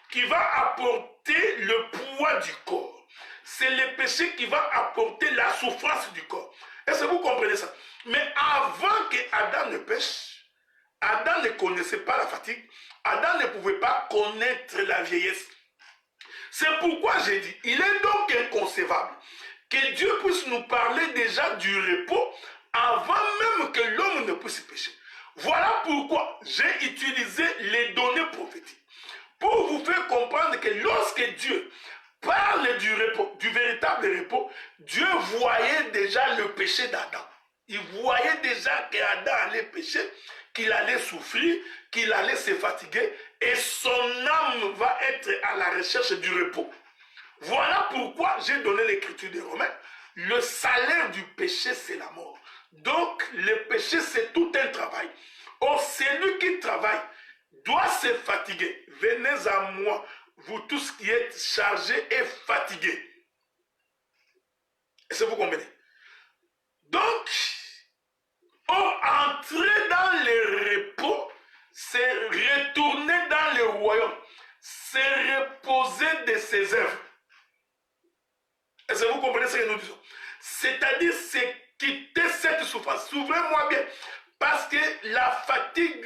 qui va apporter le poids du corps. C'est le péché qui va apporter la souffrance du corps. Est-ce que vous comprenez ça? Mais avant que Adam ne pêche, Adam ne connaissait pas la fatigue. Adam ne pouvait pas connaître la vieillesse. C'est pourquoi j'ai dit, il est donc inconcevable que Dieu puisse nous parler déjà du repos avant même que l'homme ne puisse pécher. Voilà pourquoi j'ai utilisé les données prophétiques pour vous faire comprendre que lorsque Dieu parle du repos, du véritable repos, Dieu voyait déjà le péché d'Adam. Il voyait déjà qu'Adam allait pécher, qu'il allait souffrir, qu'il allait se fatiguer et son âme va être à la recherche du repos. Voilà pourquoi j'ai donné l'écriture des Romains. Le salaire du péché, c'est la mort. Donc, le péché, c'est tout un travail. Or, celui qui travaille doit se fatiguer. Venez à moi, vous tous qui êtes chargés et fatigués. Est-ce que vous comprenez? Donc, entrer dans le repos, c'est retourner dans le royaume, c'est reposer de ses œuvres. Est-ce que vous comprenez ce que nous disons? C'est-à-dire, c'est quitter cette souffrance. Souvenez-moi bien, parce que la fatigue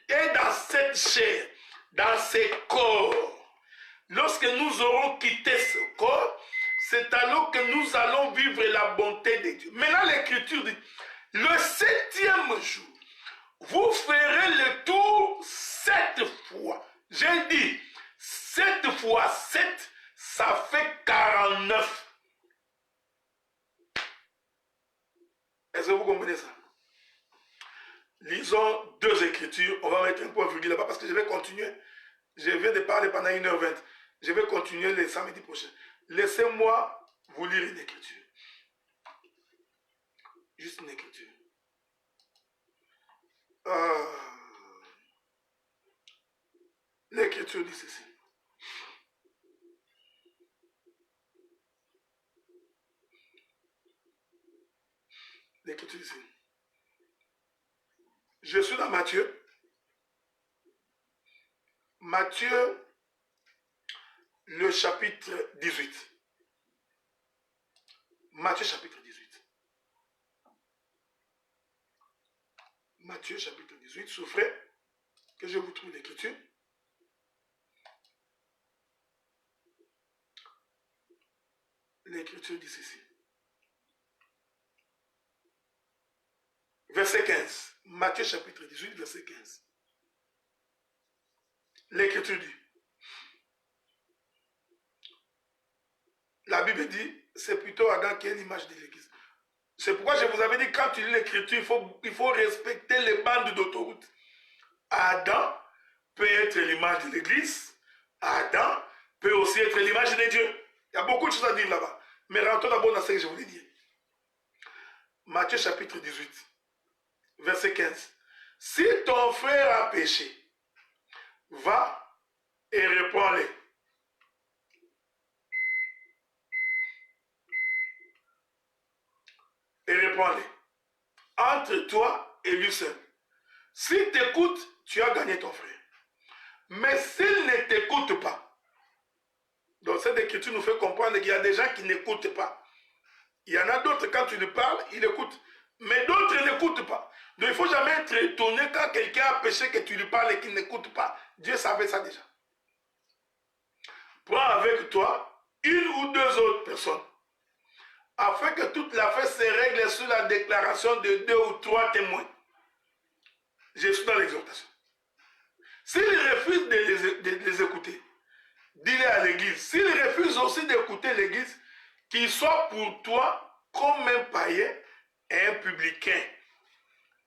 est dans cette chair, dans ce corps. Lorsque nous aurons quitté ce corps, c'est alors que nous allons vivre la bonté de Dieu. Maintenant, l'Écriture dit, le 7e jour, vous ferez le tour 7 fois. J'ai dit, 7 fois 7, ça fait 49. Est-ce que vous comprenez ça? Lisons 2 écritures. On va mettre un point virgule là-bas parce que je vais continuer. Je viens de parler pendant 1h20. Je vais continuer le samedi prochain. Laissez-moi vous lire une écriture. Juste une écriture. L'écriture dit ceci. L'écriture dit ceci. Je suis dans Matthieu. Matthieu, le chapitre 18. Matthieu chapitre 18. Matthieu chapitre 18. Souffrez que je vous trouve l'écriture. L'écriture dit ceci. Verset 15. Matthieu chapitre 18, verset 15. L'écriture dit. La Bible dit, c'est plutôt Adam qui est l'image de l'Église. C'est pourquoi je vous avais dit, quand tu lis l'écriture, il faut respecter les bandes d'autoroute. Adam peut être l'image de l'Église. Adam peut aussi être l'image de Dieu. Il y a beaucoup de choses à dire là-bas. Mais rentrons d'abord dans ce que je voulais dire. Matthieu chapitre 18, verset 15. Si ton frère a péché, va et réponds-le. Et réponds-le. Entre toi et lui seul. S'il t'écoute, tu as gagné ton frère. Mais s'il ne t'écoute pas, donc cette écriture nous fait comprendre qu'il y a des gens qui n'écoutent pas. Il y en a d'autres, quand tu lui parles, ils écoutent. Mais d'autres n'écoutent pas. Donc il ne faut jamais être étonné quand quelqu'un a péché que tu lui parles et qu'il n'écoute pas. Dieu savait ça déjà. Prends avec toi 1 ou 2 autres personnes, afin que toute l'affaire se règle sur la déclaration de 2 ou 3 témoins. Je suis dans l'exhortation. S'il refuse de les écouter, dis-le à l'église. S'il refuse aussi d'écouter l'église, qu'il soit pour toi comme un païen et un publicain.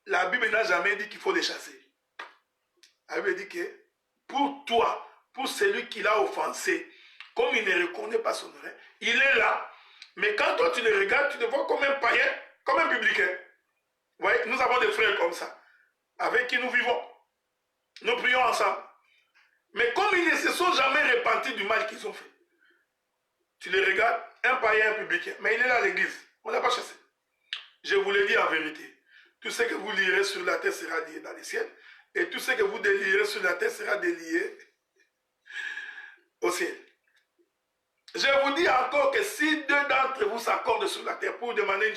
La Bible n'a jamais dit qu'il faut les chasser. La Bible dit que pour toi, pour celui qui l'a offensé, comme il ne reconnaît pas son honneur, il est là. Mais quand toi tu le regardes, tu te vois comme un païen, comme un publicain. Vous voyez, nous avons des frères comme ça, avec qui nous vivons. Nous prions ensemble. Mais comme ils ne se sont jamais repentis du mal qu'ils ont fait, tu les regardes, un païen, un publicain, mais il est là à l'église. On ne l'a pas chassé. Je vous le dis en vérité. Tout ce que vous lirez sur la terre sera lié dans les ciels. Et tout ce que vous délirez sur la terre sera délié au ciel. Je vous dis encore que si 2 d'entre vous s'accordent sur la terre pour demander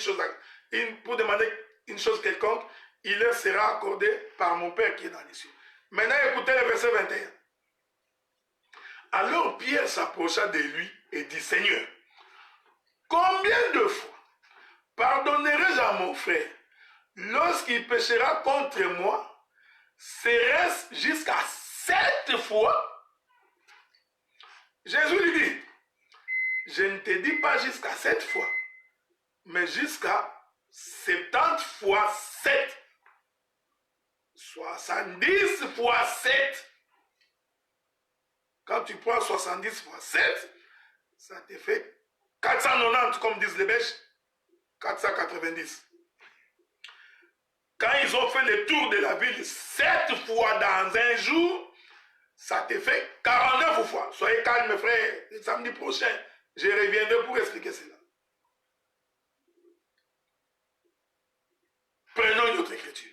une chose quelconque, il leur sera accordé par mon Père qui est dans les cieux. Maintenant, écoutez le verset 21. Alors Pierre s'approcha de lui et dit, Seigneur, combien de fois pardonnerai-je à mon frère lorsqu'il péchera contre moi? Serait-ce jusqu'à 7 fois? Jésus lui dit, je ne te dis pas jusqu'à 7 fois, mais jusqu'à 70 fois 7. 70 fois 7. Quand tu prends 70 fois 7, ça te fait 490, comme disent les Belges. 490. Quand ils ont fait le tour de la ville 7 fois dans un jour, ça te fait 49 fois. Soyez calmes, mes frères. Le samedi prochain, je reviendrai pour expliquer cela. Prenons une autre écriture.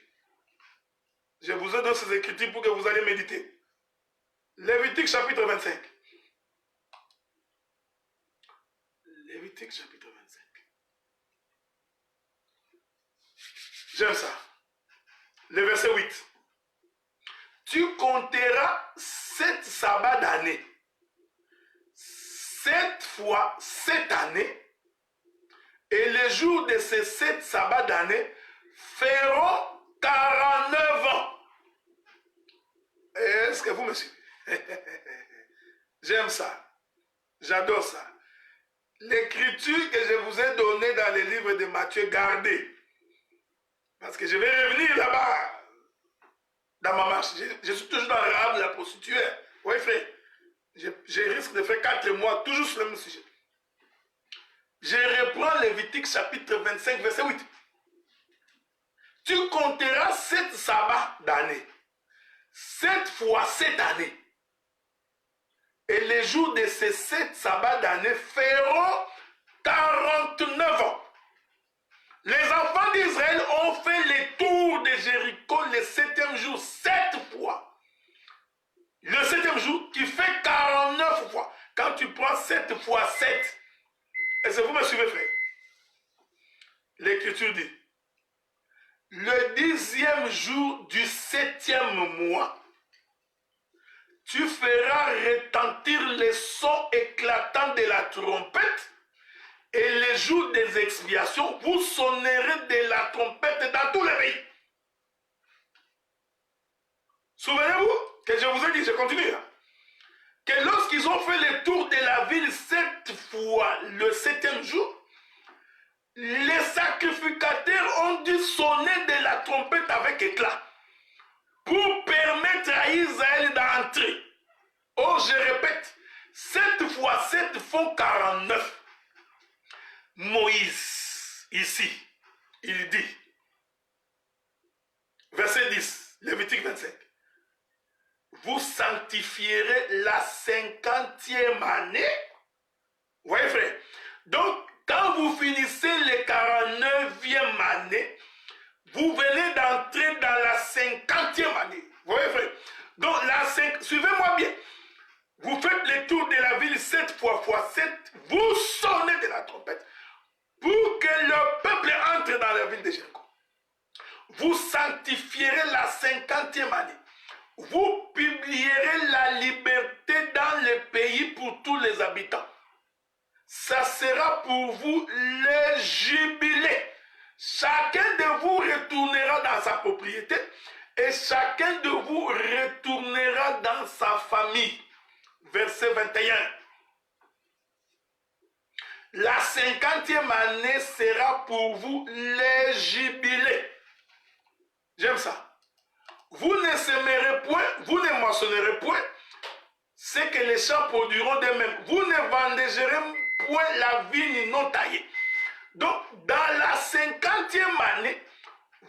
Je vous ai donné ces écritures pour que vous allez méditer. Lévitique chapitre 25. Lévitique chapitre 25. J'aime ça. Le verset 8. Tu compteras 7 sabbats d'année. 7 fois 7 années. Et les jours de ces 7 sabbats d'année feront 49 ans. Est-ce que vous me suivez? J'aime ça. J'adore ça. L'écriture que je vous ai donnée dans le livre de Matthieu, gardez. Parce que je vais revenir là-bas, dans ma marche. Je suis toujours dans le rame de la prostituée. Oui, frère. Je risque de faire 4 mois, toujours sur le même sujet. Je reprends Lévitique chapitre 25, verset 8. Tu compteras 7 sabbats d'année. 7 fois 7 années. Et les jours de ces 7 sabbats d'année feront 49 ans. Les enfants d'Israël ont fait le tour de Jéricho le 7e jour, 7 fois. Le 7e jour qui fait 49 fois. Quand tu prends 7 fois 7, est-ce que vous me suivez, frère? L'écriture dit, le 10e jour du 7e mois, tu feras retentir les sons éclatants de la trompette. Et les jours des expiations, vous sonnerez de la trompette dans tous les pays. Souvenez-vous que je vous ai dit, je continue, que lorsqu'ils ont fait le tour de la ville 7 fois le 7e jour, les sacrificateurs ont dû sonner de la trompette avec éclat pour permettre à Israël d'entrer. Oh, je répète, 7 fois 7 font 49. Moïse, ici, il dit, verset 10, Lévitique 25, vous sanctifierez la 50e année. Vous voyez, frère? Donc, quand vous finissez les 49e année, vous venez d'entrer dans la 50e année. Vous voyez, frère? Donc, suivez-moi bien. Vous faites le tour de la ville 7 fois 7, vous sonnez de la trompette pour que le peuple entre dans la ville de Jéricho. Vous sanctifierez la 50e année. Vous publierez la liberté dans le pays pour tous les habitants. Ça sera pour vous le jubilé. Chacun de vous retournera dans sa propriété et chacun de vous retournera dans sa famille. Verset 21. La 50e année sera pour vous le jubilé. J'aime ça. Vous ne sèmerez point, vous ne moissonnerez point ce que les champs produiront d'eux-mêmes. Vous ne vendangerez point la vigne non taillée. Donc, dans la 50e année,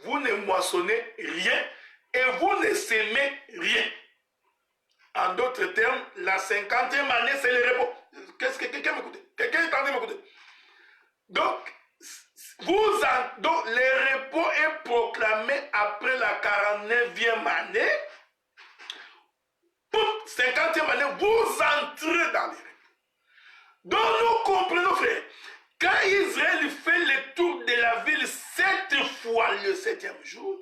vous ne moissonnez rien et vous ne sémez rien. En d'autres termes, la 50e année, c'est le repos. Qu'est-ce que quelqu'un m'écoute? Quelqu'un est en train de m'écouter? Donc, le repos est proclamé après la 49e année. Pour 50e année, vous entrez dans le repos. Donc, nous comprenons, frère, quand Israël fait le tour de la ville 7 fois le 7e jour,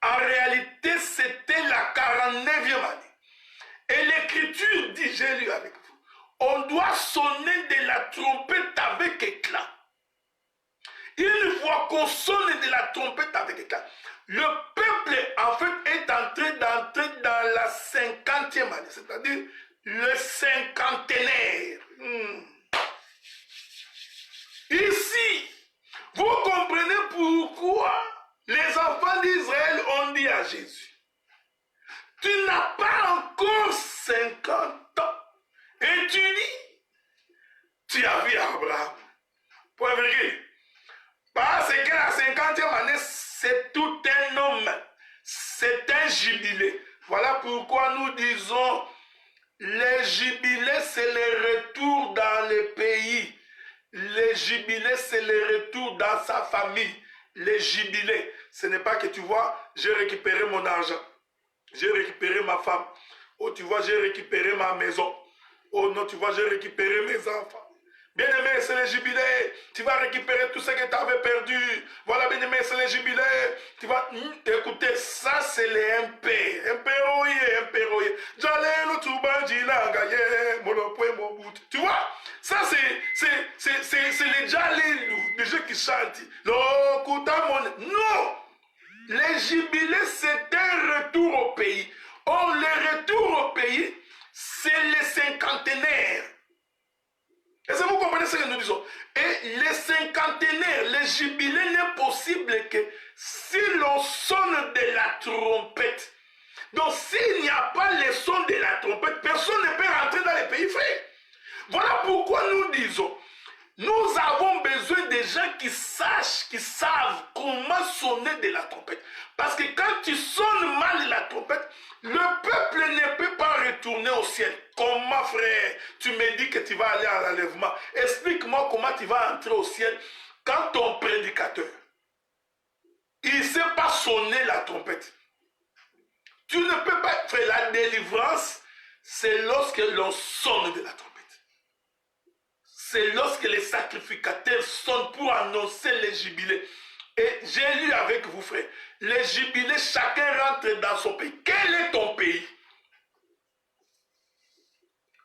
En réalité, c'était la 49e année. Et l'Écriture dit, j'ai lu avec vous, on doit sonner de la trompette avec éclat. Une fois qu'on sonne de la trompette avec éclat, le peuple, en fait, est en train d'entrer dans la 50e année, c'est-à-dire le cinquantenaire. Ici, vous comprenez pourquoi les enfants d'Israël ont dit à Jésus, tu n'as pas encore 50 ans. Et tu dis, tu as vu Abraham. Point virgule. Parce que la 50e année, c'est tout un homme. C'est un jubilé. Voilà pourquoi nous disons, les jubilés, c'est le retour dans le pays. Les jubilés, c'est le retour dans sa famille. Les jubilés, ce n'est pas que tu vois, j'ai récupéré mon argent. J'ai récupéré ma femme. Oh, tu vois, j'ai récupéré ma maison. Oh non, tu vois, j'ai récupéré mes enfants. Bien-aimé, c'est le jubilé. Tu vas récupérer tout ce que tu avais perdu. Voilà, bien-aimé, c'est le jubilé. Tu vas... Écoutez, ça, c'est les MP. MP. J'allais le touba, tu vois, ça, c'est les Jalilou, les gens qui chantent. Non! Les jubilés, c'est un retour au pays. Or, le retour au pays, c'est les cinquantenaires. Est-ce que vous comprenez ce que nous disons? Et les cinquantenaires, les jubilés n'est possible que si l'on sonne de la trompette. Donc, s'il n'y a pas le son de la trompette, personne ne peut rentrer dans les pays frères. Voilà pourquoi nous disons, nous avons besoin de gens qui sachent, qui savent comment sonner de la trompette. Parce que quand tu sonnes mal la trompette, le peuple ne peut pas retourner au ciel. Comment, frère, tu me dis que tu vas aller à l'enlèvement? Explique-moi comment tu vas entrer au ciel quand ton prédicateur, il ne sait pas sonner la trompette. Tu ne peux pas faire la délivrance, c'est lorsque l'on sonne de la trompette. C'est lorsque les sacrificateurs sonnent pour annoncer les jubilés. Et j'ai lu avec vous, frère, les jubilés, chacun rentre dans son pays. Quel est ton pays?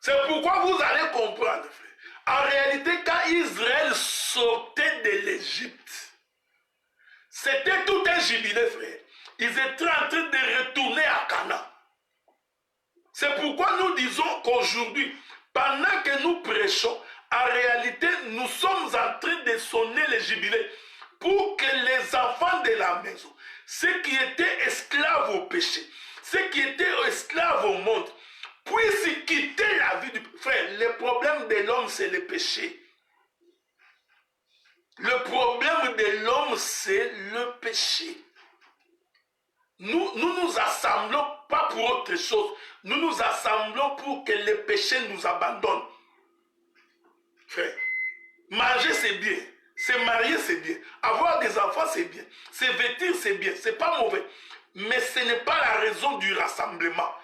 C'est pourquoi vous allez comprendre, frère. En réalité, quand Israël sortait de l'Égypte, c'était tout un jubilé, frère. Ils étaient en train de retourner à Canaan. C'est pourquoi nous disons qu'aujourd'hui, pendant que nous prêchons, en réalité, nous sommes en train de sonner les jubilés pour que les enfants de la maison, ceux qui étaient esclaves au péché, ceux qui étaient esclaves au monde, puissent quitter la vie du... Frère, le problème de l'homme, c'est le péché. Le problème de l'homme, c'est le péché. Nous nous assemblons pas pour autre chose. Nous nous assemblons pour que le péché nous abandonne. Frère, manger c'est bien. Se marier c'est bien. Avoir des enfants c'est bien. Se vêtir c'est bien. C'est pas mauvais. Mais ce n'est pas la raison du rassemblement.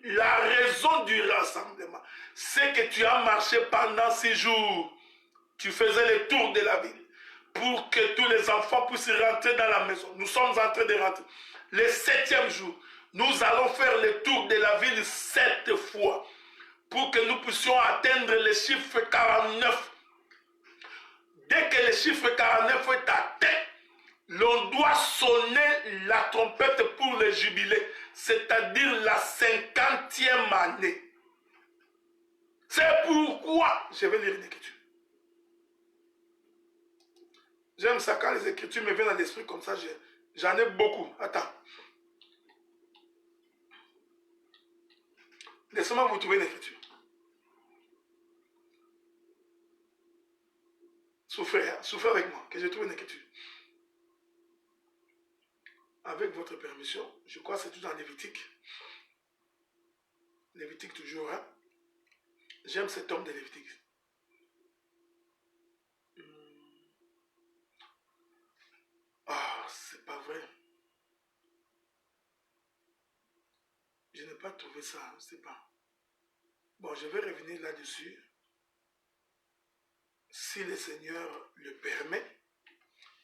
La raison du rassemblement, c'est que tu as marché pendant 6 jours. Tu faisais le tour de la ville pour que tous les enfants puissent rentrer dans la maison. Nous sommes en train de rentrer. Le 7e jour, nous allons faire le tour de la ville 7 fois pour que nous puissions atteindre le chiffre 49. Dès que le chiffre 49 est atteint, l'on doit sonner la trompette pour le jubilé, c'est-à-dire la 50e année. C'est pourquoi, je vais lire une écriture. J'aime ça quand les écritures me viennent à l'esprit comme ça, j'en ai beaucoup. Attends. Laissez-moi vous trouver une écriture. Souffrez avec moi, que je trouve une écriture. Avec votre permission, je crois que c'est tout en Lévitique. Lévitique toujours, hein. J'aime cet homme de Lévitique. Ah, c'est pas vrai. Je n'ai pas trouvé ça, je ne sais pas. Bon, je vais revenir là-dessus. Si le Seigneur le permet.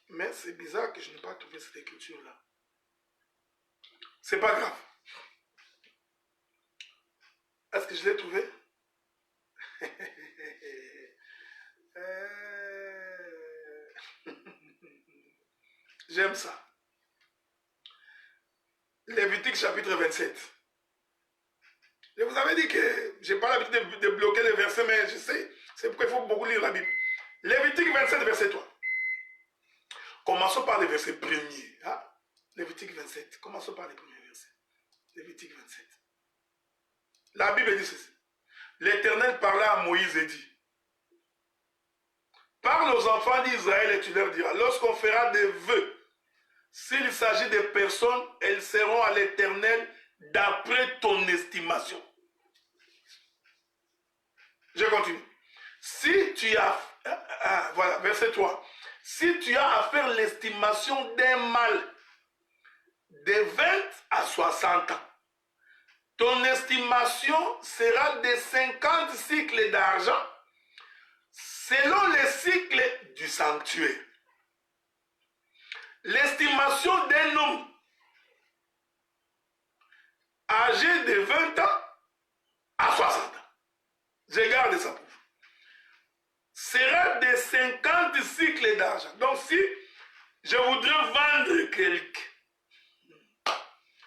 Mais c'est bizarre que je n'ai pas trouvé cette écriture-là. C'est pas grave. Est-ce que je l'ai trouvé? J'aime ça. Lévitique chapitre 27. Je vous avais dit que je n'ai pas l'habitude de bloquer les versets, mais je sais, c'est pourquoi il faut beaucoup lire la Bible. Lévitique 27, verset 3. Commençons par les versets premiers. Hein? Lévitique 27. Commençons par les premiers versets. Lévitique 27. La Bible dit ceci. L'Éternel parla à Moïse et dit, parle aux enfants d'Israël et tu leur diras, lorsqu'on fera des vœux, s'il s'agit de personnes, elles seront à l'Éternel d'après ton estimation. Je continue. Si tu as, voilà, verset 3. Si tu as à faire l'estimation d'un mâle de 20 à 60 ans, ton estimation sera de 50 cycles d'argent selon les cycles du sanctuaire. L'estimation d'un homme âgé de 20 ans à 60 ans, je garde ça pour vous, sera de 50 cycles d'argent. Donc si je voudrais vendre quelqu'un,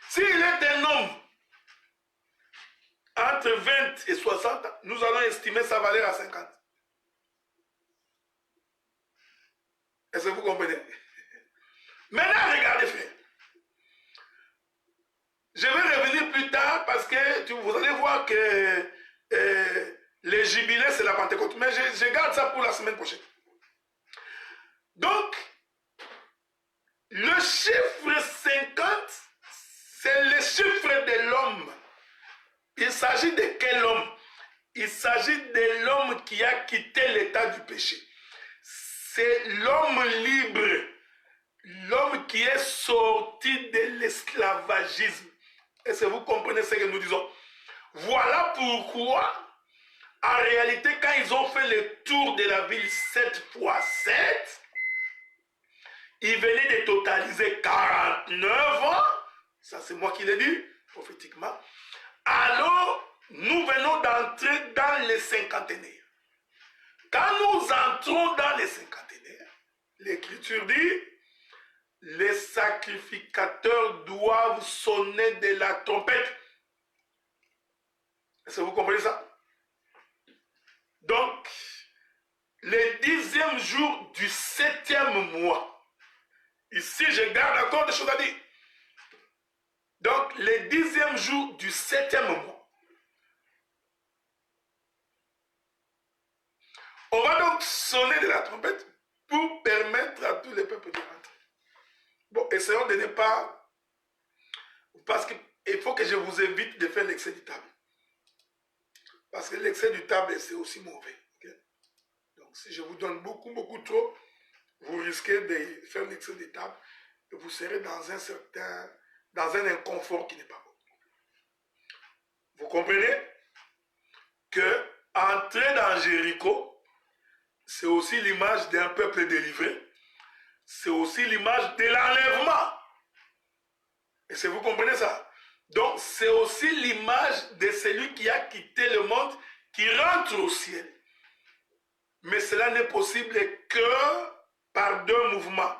s'il est un homme entre 20 et 60 ans, nous allons estimer sa valeur à 50. Est-ce que vous comprenez? Maintenant, regardez, frère. Je vais revenir plus tard parce que vous allez voir que les jubilés, c'est la Pentecôte. Mais je garde ça pour la semaine prochaine. Donc, le chiffre 50, c'est le chiffre de l'homme. Il s'agit de quel homme? Il s'agit de l'homme qui a quitté l'état du péché. C'est l'homme libre. L'homme qui est sorti de l'esclavagisme. Est-ce que vous comprenez ce que nous disons? Voilà pourquoi, en réalité, quand ils ont fait le tour de la ville 7 fois 7, ils venaient de totaliser 49 ans. Ça, c'est moi qui l'ai dit, prophétiquement. Alors, nous venons d'entrer dans les cinquantenaires. Quand nous entrons dans les cinquantenaires, l'Écriture dit, les sacrificateurs doivent sonner de la trompette. Est-ce que vous comprenez ça? Donc, le 10e jour du 7e mois, ici je garde encore des choses à dire. Donc, le 10e jour du 7e mois, on va donc sonner de la trompette pour permettre à tous les peuples de rentrer. Bon, essayons de ne pas... Parce qu'il faut que je vous évite de faire l'excès du table. Parce que l'excès du table, c'est aussi mauvais. Okay? Donc, si je vous donne beaucoup trop, vous risquez de faire l'excès du table et vous serez dans un inconfort qui n'est pas bon. Vous comprenez que entrer dans Jéricho, c'est aussi l'image d'un peuple délivré. C'est aussi l'image de l'enlèvement. Est-ce que vous comprenez ça? Donc, c'est aussi l'image de celui qui a quitté le monde, qui rentre au ciel. Mais cela n'est possible que par deux mouvements.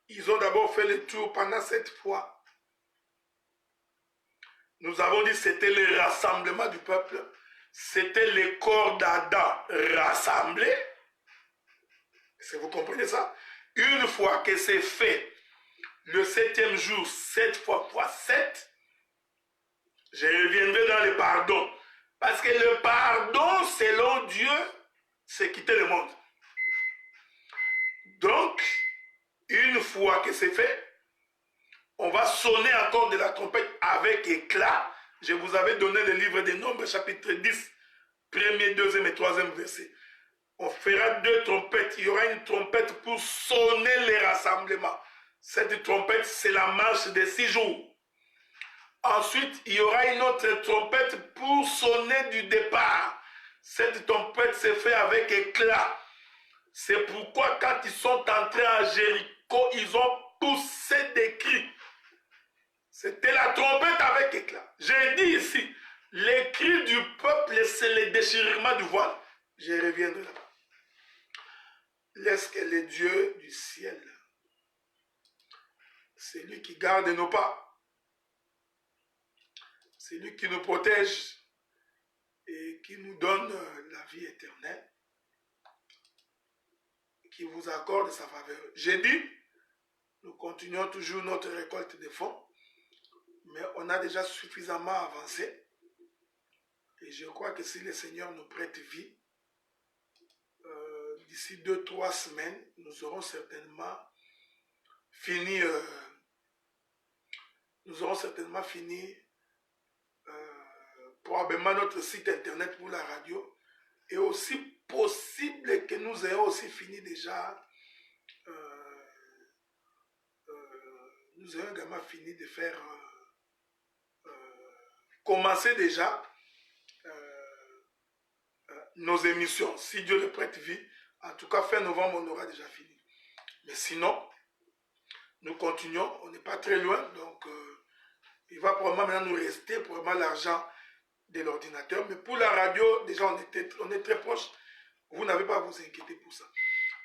Ils ont d'abord fait le tour pendant 7 fois. Nous avons dit que c'était le rassemblement du peuple. C'était le corps d'Adam rassemblé. Est-ce que vous comprenez ça? Une fois que c'est fait, le 7e jour, 7 fois 7, je reviendrai dans le pardon. Parce que le pardon, selon Dieu, c'est quitter le monde. Donc, une fois que c'est fait, on va sonner encore de la trompette avec éclat. Je vous avais donné le livre des Nombres, chapitre 10, 1er, 2e et 3e verset. On fera 2 trompettes. Il y aura une trompette pour sonner les rassemblements. Cette trompette, c'est la marche des 6 jours. Ensuite, il y aura une autre trompette pour sonner du départ. Cette trompette se fait avec éclat. C'est pourquoi quand ils sont entrés à Jéricho, ils ont poussé des cris. C'était la trompette avec éclat. J'ai dit ici, les cris du peuple, c'est le déchirement du voile. Je reviens de là-bas. Laisse que le Dieu du ciel, c'est lui qui garde nos pas, c'est lui qui nous protège et qui nous donne la vie éternelle, qui vous accorde sa faveur. J'ai dit, nous continuons toujours notre récolte de fonds, mais on a déjà suffisamment avancé. Et je crois que si le Seigneur nous prête vie, d'ici 2-3 semaines, nous aurons certainement fini, probablement notre site internet pour la radio, et aussi possible que nous ayons aussi fini déjà, nous ayons également fini de faire, commencer déjà nos émissions, si Dieu le prête vie. En tout cas, fin novembre, on aura déjà fini. Mais sinon, nous continuons, on n'est pas très loin, donc il va probablement maintenant nous rester probablement l'argent de l'ordinateur. Mais pour la radio, déjà, on est très proche. Vous n'avez pas à vous inquiéter pour ça.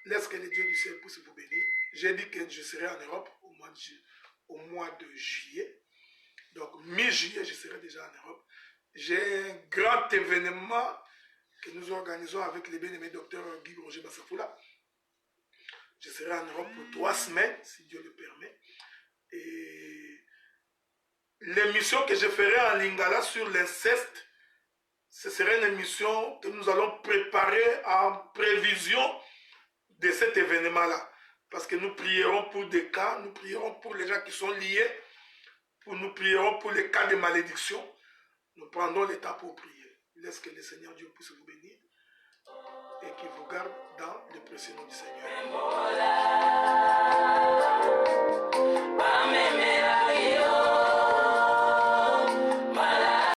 Laisse que le Dieu du ciel puisse vous bénir. J'ai dit que je serai en Europe au mois de juillet. Donc, mi-juillet, je serai déjà en Europe. J'ai un grand événement que nous organisons avec les bien-aimés docteur Guy Roger Bassafoula. Je serai en Europe pour 3 semaines, si Dieu le permet. Et l'émission que je ferai en Lingala sur l'inceste, ce serait une émission que nous allons préparer en prévision de cet événement-là. Parce que nous prierons pour des cas, nous prierons pour les gens qui sont liés, nous prierons pour les cas de malédiction. Nous prendrons le temps pour prier. Laisse que le Seigneur Dieu puisse vous bénir et qu'il vous garde dans le précieux nom du Seigneur.